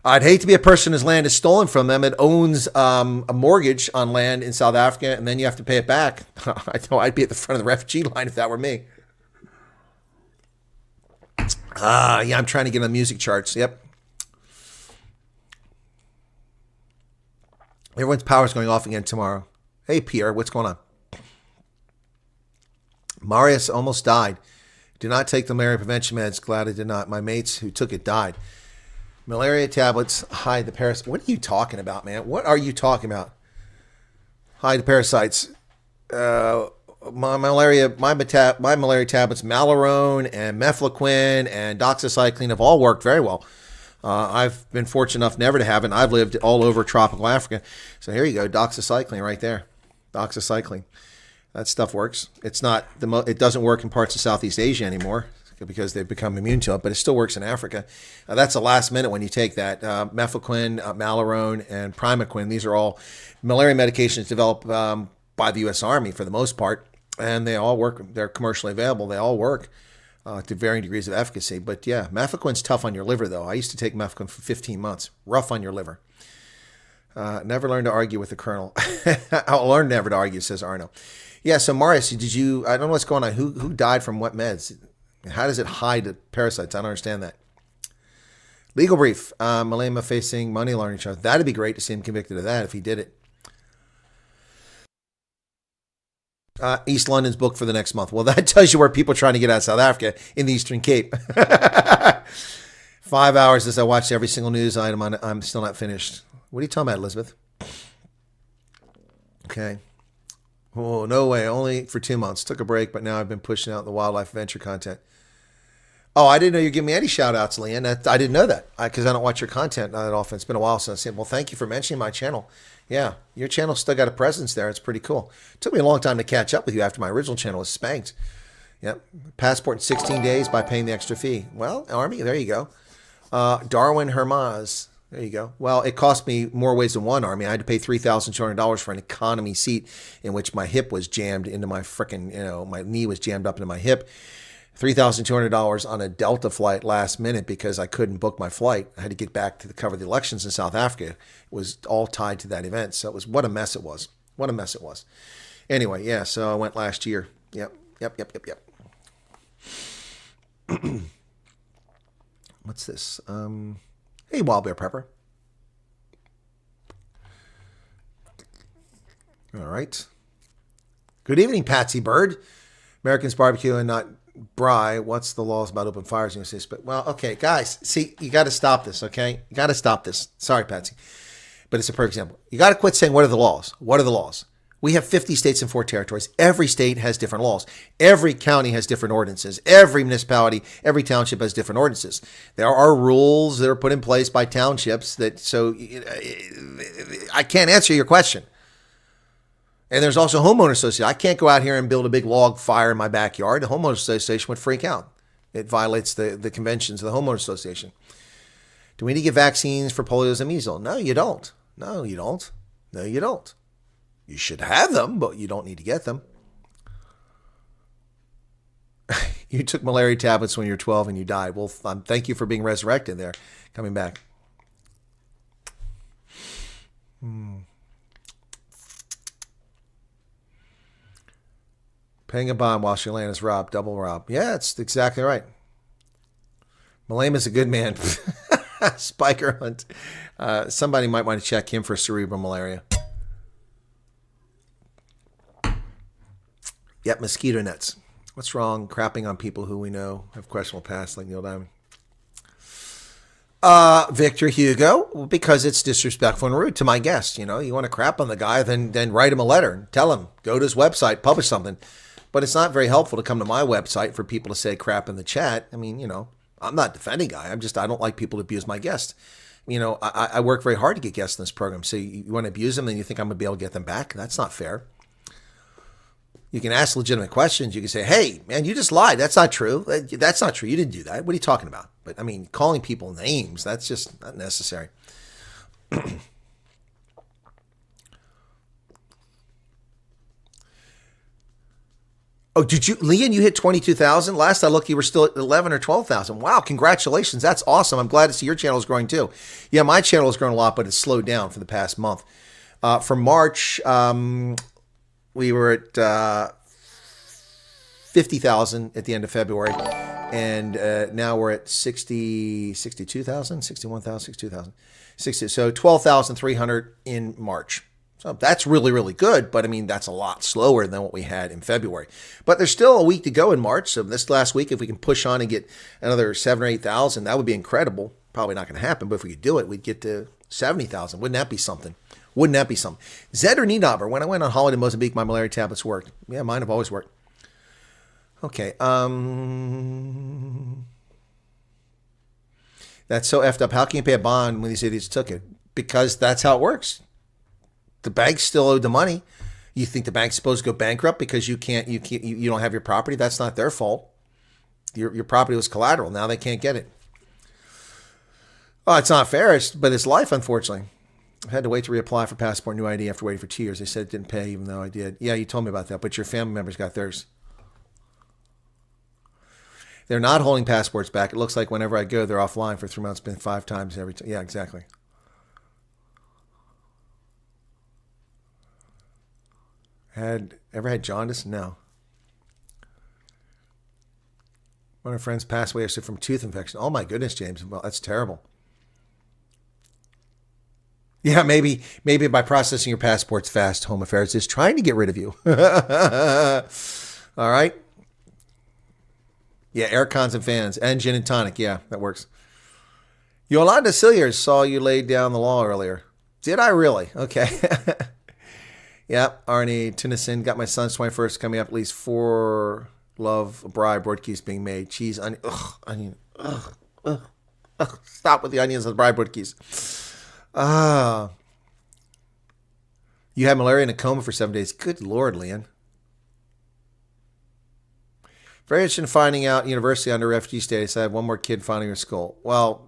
I'd hate to be a person whose land is stolen from them. It owns a mortgage on land in South Africa, and then you have to pay it back. I know I'd be at the front of the refugee line if that were me. Yeah, I'm trying to get on music charts. Yep. Everyone's power's going off again tomorrow. Hey, Pierre, what's going on? Marius almost died. Did not take the malaria prevention meds. Glad I did not. My mates who took it died. Malaria tablets hide the parasites. What are you talking about, man? What are you talking about? Hide the parasites. My malaria tablets, Malarone and Mefloquine and doxycycline have all worked very well. I've been fortunate enough never to have it. I've lived all over tropical Africa. So here you go, doxycycline right there. Doxycycline. That stuff works. It's not it doesn't work in parts of Southeast Asia anymore because they've become immune to it, but it still works in Africa. That's the last minute when you take that. Mefloquine, Malarone, and Primaquine. These are all malaria medications developed by the U.S. Army for the most part, and they all work. They're commercially available. They all work to varying degrees of efficacy. But yeah, Mefloquine's tough on your liver, though. I used to take Mefloquine for 15 months. Rough on your liver. Never learned to argue with the colonel. I'll learn never to argue, says Arno. Yeah, so Marius, did you, I don't know what's going on. Who died from what meds? How does it hide the parasites? I don't understand that. Legal brief. Malema facing money laundering charge. That'd be great to see him convicted of that if he did it. East London's booked for the next month. Well, that tells you where people are trying to get out of South Africa in the Eastern Cape. 5 hours as I watched every single news item on it. I'm still not finished. What are you talking about, Elizabeth? Okay. Oh, no way. Only for 2 months. Took a break, but now I've been pushing out the wildlife venture content. Oh, I didn't know you were giving me any shout outs, Leanne. I didn't know that because I don't watch your content that often. It's been a while since I said, well, thank you for mentioning my channel. Yeah, your channel still got a presence there. It's pretty cool. It took me a long time to catch up with you after my original channel was spanked. Yep. Passport in 16 days by paying the extra fee. Well, Army, there you go. Darwin Hermaz. There you go. Well, it cost me more ways than one, Army. I had to pay $3,200 for an economy seat in which my hip was jammed into my frickin', my knee was jammed up into my hip. $3,200 on a Delta flight last minute because I couldn't book my flight. I had to get back to cover the elections in South Africa. It was all tied to that event. So it was, what a mess it was. What a mess it was. Anyway, yeah, so I went last year. Yep. What's this? Hey, Wild Bear Prepper. All right. Good evening, Patsy Bird. Americans barbecue and not Bry. What's the laws about open fires? But well, okay, guys. See, you got to stop this. Okay, you got to stop this. Sorry, Patsy, but it's a perfect example. You got to quit saying, "What are the laws? What are the laws?" We have 50 states and 4 territories. Every state has different laws. Every county has different ordinances. Every municipality, every township has different ordinances. There are rules that are put in place by townships that, so I can't answer your question. And there's also homeowner association. I can't go out here and build a big log fire in my backyard. The homeowner association would freak out. It violates the conventions of the homeowner association. Do we need to get vaccines for polio and measles? No, you don't. No, you don't. No, you don't. You should have them, but you don't need to get them. You took malaria tablets when you were 12 and you died. Well, thank you for being resurrected there, coming back. Paying a bond while she land is robbed, double rob. Yeah, it's exactly right. Malam is a good man. Spiker Hunt. Somebody might want to check him for cerebral malaria. Yep, mosquito nets. What's wrong crapping on people who we know have questionable past like Neil Diamond? Victor Hugo, because it's disrespectful and rude to my guest. You know, you want to crap on the guy, then write him a letter and tell him, go to his website, publish something. But it's not very helpful to come to my website for people to say crap in the chat. I mean, you know, I'm not defending guy. I don't like people to abuse my guest. You know, I work very hard to get guests in this program. So you want to abuse them, then you think I'm going to be able to get them back? That's not fair. You can ask legitimate questions. You can say, hey, man, you just lied. That's not true. That's not true. You didn't do that. What are you talking about? But, I mean, calling people names, that's just not necessary. Oh, did you, Leon, you hit 22,000? Last I looked, you were still at 11 or 12,000. Wow, congratulations. That's awesome. I'm glad to see your channel is growing too. Yeah, my channel has grown a lot, but it's slowed down for the past month. For March, we were at 50,000 at the end of February, and now we're at 62,000, 61,000, 62,000, 60. So 12,300 in March. So that's really, really good, but I mean, that's a lot slower than what we had in February. But there's still a week to go in March. So this last week, if we can push on and get another 7,000 or 8,000, that would be incredible. Probably not going to happen, but if we could do it, we'd get to 70,000. Wouldn't that be something? Wouldn't that be something? Zed or Ninaber, when I went on holiday in Mozambique, my malaria tablets worked. Yeah, mine have always worked. Okay. That's so effed up. How can you pay a bond when these idiots took it? Because that's how it works. The bank still owed the money. You think the bank's supposed to go bankrupt because you don't have your property? That's not their fault. Your property was collateral. Now they can't get it. Oh, it's not fair, but it's life, unfortunately. I had to wait to reapply for passport new ID after waiting for 2 years. They said it didn't pay, even though I did. Yeah, you told me about that, but your family members got theirs. They're not holding passports back. It looks like whenever I go, they're offline for 3 months. Been 5 times every time. Yeah, exactly. Ever had jaundice? No. One of our friends passed away from tooth infection. Oh my goodness, James. Well, that's terrible. Yeah, maybe by processing your passports fast, Home Affairs is trying to get rid of you. All right. Yeah, air cons and fans and gin and tonic. Yeah, that works. Yolanda Cilliers saw you laid down the law earlier. Did I really? Okay. Yep, Arnie Tennyson got my son's 21st coming up. At least 4 love bride broadkeys being made. Cheese, onion, Stop with the onions and the bride broadkeys. You had malaria in a coma for 7 days. Good Lord, Leon. Very interested in finding out university under refugee status. I have one more kid finding her school. Well,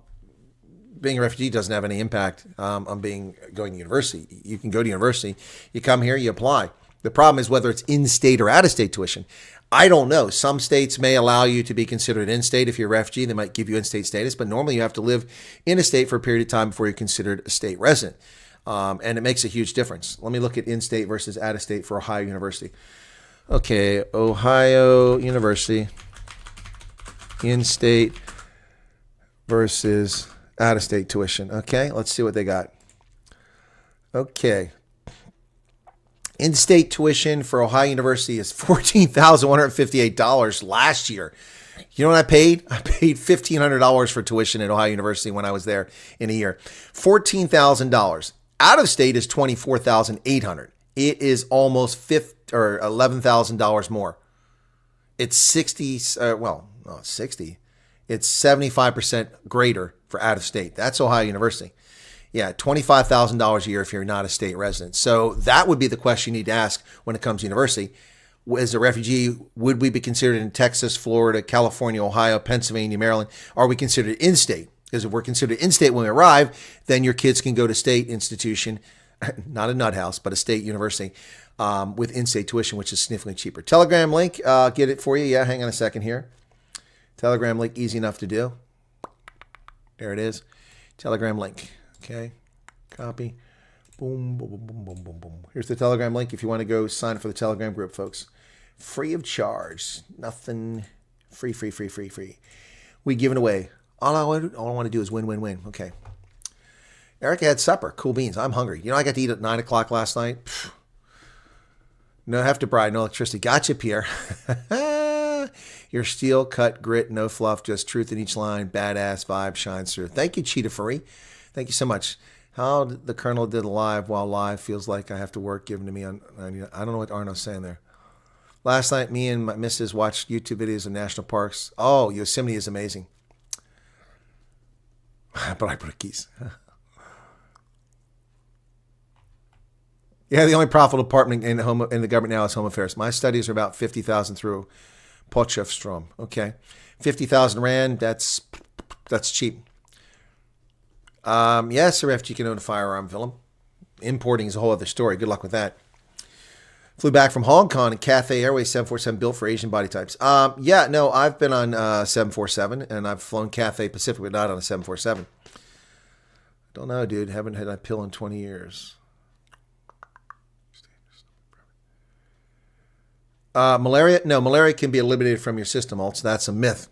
being a refugee doesn't have any impact on going to university. You can go to university. You come here, you apply. The problem is whether it's in-state or out-of-state tuition. I don't know. Some states may allow you to be considered in-state. If you're a refugee, they might give you in-state status. But normally you have to live in a state for a period of time before you're considered a state resident. And it makes a huge difference. Let me look at in-state versus out-of-state for Ohio University. Okay, Ohio University, in-state versus out-of-state tuition. Okay, let's see what they got. Okay. In-state tuition for Ohio University is $14,158 last year. You know what I paid? I paid $1,500 for tuition at Ohio University when I was there in a year. $14,000. Out-of-state is $24,800. It is almost $11,000 more. It's 60. It's 60. It's 75% greater for out of state. That's Ohio University. Yeah, $25,000 a year if you're not a state resident. So that would be the question you need to ask when it comes to university. As a refugee, would we be considered in Texas, Florida, California, Ohio, Pennsylvania, Maryland? Are we considered in-state? Because if we're considered in-state when we arrive, then your kids can go to state institution, not a nut house, but a state university with in-state tuition, which is significantly cheaper. Telegram link, get it for you. Yeah, hang on a second here. Telegram link, easy enough to do. There it is. Telegram link. Okay. Copy. Boom, boom, boom, boom, boom, boom, boom. Here's the Telegram link if you want to go sign up for the Telegram group, folks. Free of charge. Nothing. Free. We give it away. All I want to do is win, win, win. Okay. Erica had supper. Cool beans. I'm hungry. You know, I got to eat at 9 o'clock last night. Pfft. No have to bride, no electricity. Gotcha, Pierre. Your steel cut grit, no fluff, just truth in each line. Badass vibe shines through. Thank you, Cheetah Furry. Thank you so much. How the Colonel did live while live feels like I have to work given to me. I don't know what Arno's saying there. Last night, me and my missus watched YouTube videos of national parks. Oh, Yosemite is amazing. But I put keys. Yeah, the only profitable department in the government now is Home Affairs. My studies are about 50,000 through Potchefstroom. Okay, 50,000 Rand. That's cheap. Yes, a refugee can own a firearm, Willem. Importing is a whole other story. Good luck with that. Flew back from Hong Kong and Cathay Airways 747 built for Asian body types. Yeah, no, I've been on 747 and I've flown Cathay Pacific, but not on a 747. Don't know, dude. Haven't had a pill in 20 years. Malaria? No, malaria can be eliminated from your system, also. That's a myth.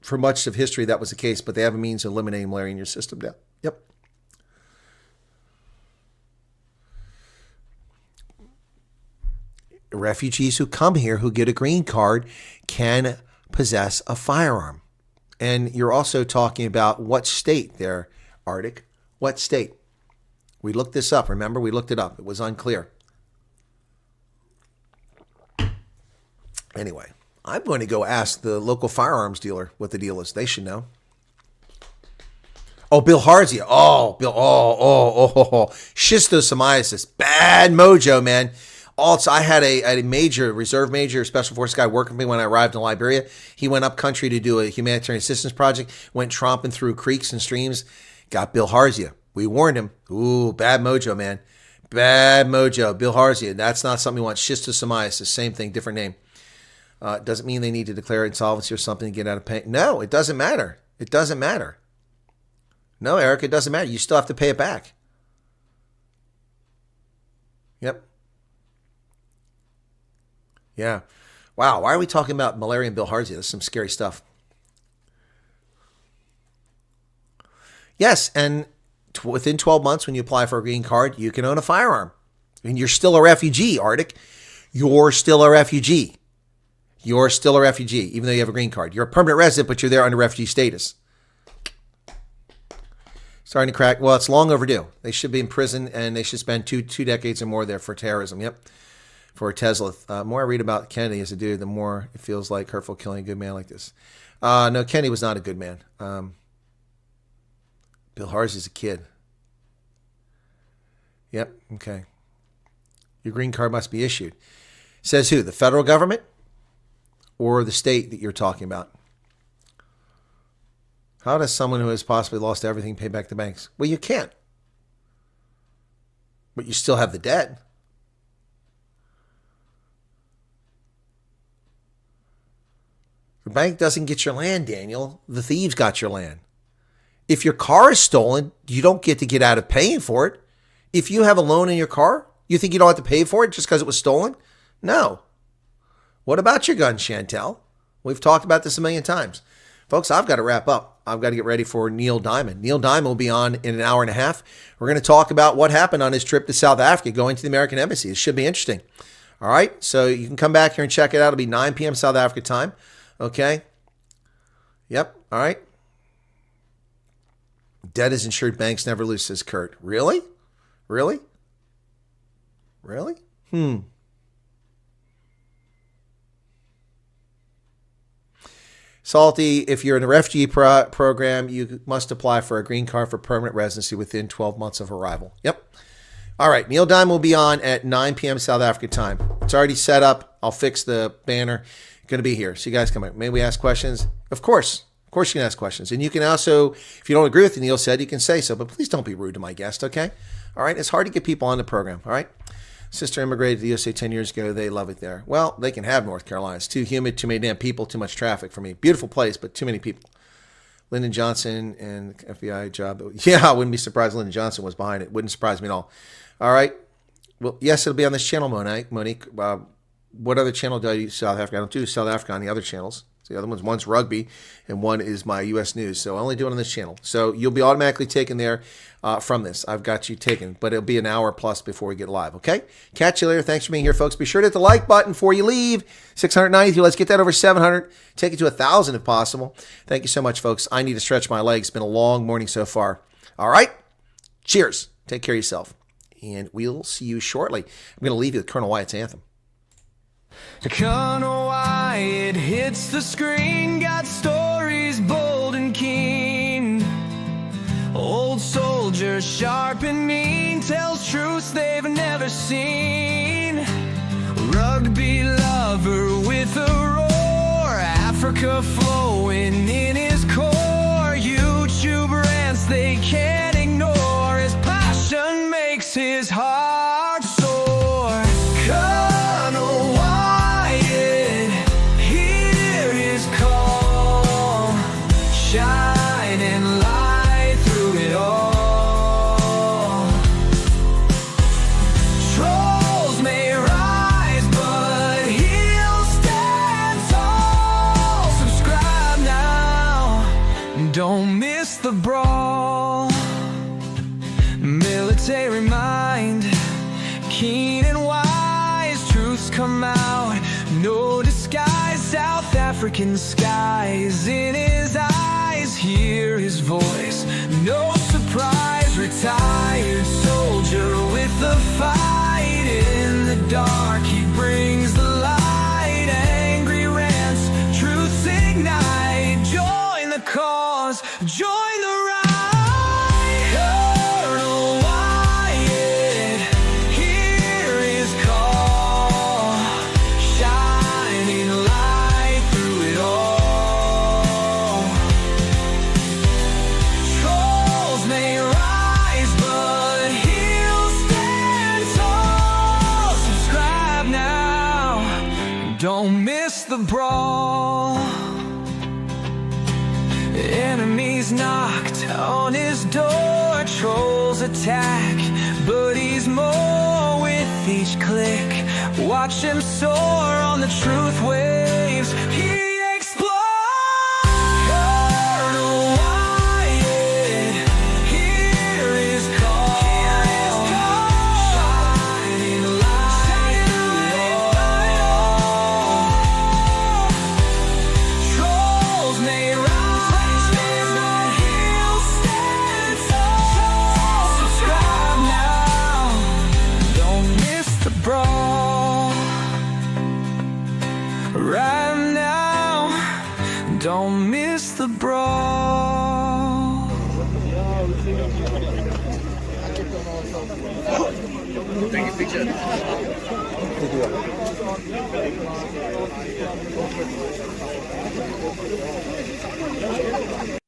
For much of history, that was the case, but they have a means of eliminating malaria in your system now. Yep. Refugees who come here, who get a green card, can possess a firearm. And you're also talking about what state there, Arctic. What state? We looked this up. Remember, we looked it up. It was unclear. Anyway, I'm going to go ask the local firearms dealer what the deal is. They should know. Oh, bilharzia. Oh, schistosomiasis. Bad mojo, man. Also, I had a reserve major, special forces guy working with me when I arrived in Liberia. He went up country to do a humanitarian assistance project, went tromping through creeks and streams, got bilharzia. We warned him. Ooh, bad mojo, man. Bad mojo. Bilharzia. That's not something you want. Schistosomiasis. Same thing, different name. Doesn't mean they need to declare insolvency or something to get out of pain. No, it doesn't matter. It doesn't matter. No, Eric, it doesn't matter. You still have to pay it back. Yep. Yeah. Wow. Why are we talking about malaria and bilharzia? That's some scary stuff. Yes, and within 12 months when you apply for a green card, you can own a firearm. I mean, you're still a refugee, Arctic. You're still a refugee. You're still a refugee, even though you have a green card. You're a permanent resident, but you're there under refugee status. Starting to crack. Well, it's long overdue. They should be in prison, and they should spend two decades or more there for terrorism. Yep. For Tesla. The more I read about Kennedy as a dude, the more it feels like hurtful killing a good man like this. No, Kennedy was not a good man. Bilharzia is a kid. Yep. Okay. Your green card must be issued. Says who? The federal government? Or the state that you're talking about? How does someone who has possibly lost everything pay back the banks? Well, you can't. But you still have the debt. The bank doesn't get your land, Daniel. The thieves got your land. If your car is stolen, you don't get to get out of paying for it. If you have a loan in your car, you think you don't have to pay for it just because it was stolen? No. What about your gun, Chantel? We've talked about this a million times. Folks, I've got to wrap up. I've got to get ready for Neil Diamond. Neil Diamond will be on in an hour and a half. We're going to talk about what happened on his trip to South Africa, going to the American Embassy. It should be interesting. All right, so you can come back here and check it out. It'll be 9 p.m. South Africa time. Okay? Yep, all right. Debt is insured, banks never lose, says Kurt. Really? Really? Really? Salty, if you're in a refugee program, you must apply for a green card for permanent residency within 12 months of arrival. Yep. All right. Neil Diamond will be on at 9 p.m. South Africa time. It's already set up. I'll fix the banner. Going to be here. So you guys come out. May we ask questions? Of course. Of course you can ask questions. And you can also, if you don't agree with what Neil said, you can say so. But please don't be rude to my guest, okay? All right. It's hard to get people on the program. All right. Sister immigrated to the USA 10 years ago. They love it there. Well, they can have North Carolina. It's too humid, too many damn people, too much traffic for me. Beautiful place, but too many people. Lyndon Johnson and FBI job. Yeah, I wouldn't be surprised Lyndon Johnson was behind it. Wouldn't surprise me at all. All right. Well, yes, it'll be on this channel, Monique. What other channel do I do South Africa? I don't do South Africa on the other channels. The other one's rugby, and one is my U.S. news. So I only do it on this channel. So you'll be automatically taken there from this. I've got you taken, but it'll be an hour plus before we get live, okay? Catch you later. Thanks for being here, folks. Be sure to hit the like button before you leave. 692. Let's get that over 700. Take it to 1,000 if possible. Thank you so much, folks. I need to stretch my legs. It's been a long morning so far. All right? Cheers. Take care of yourself, and we'll see you shortly. I'm going to leave you with Colonel Wyatt's anthem. Colonel Wyatt hits the screen, got stories bold and keen. Old soldier, sharp and mean, tells truths they've never seen. Rugby lover with a roar, Africa flowing in his core. YouTube rants they can't ignore, his passion makes his heart soar. Colonel Wyatt, hear his call, shining light through it all. Trolls may rise, but he'll stand tall. Subscribe now, don't miss the brawl. Military mind, keen and wise, truths come out, no disguise. South African skies in his eyes, hear his voice, no surprise. Retired soldier with the fight, in the dark he brings the light. Angry rants, truths ignite, join the cause, join the ride. Colonel Wyatt, hear his call, shining light through it all. Trolls may rise, but he'll stand tall. Subscribe now, don't miss the brawl. Enemies knocked on his door, trolls attack, but he's more with each click. Watch him soar on the truth waves, he explodes. Colonel Wyatt, hear his call, shining light through it all. Trolls may rise, but he'll stand tall. Subscribe now, don't miss the brawl. Right now, don't miss the brawl. Thank you.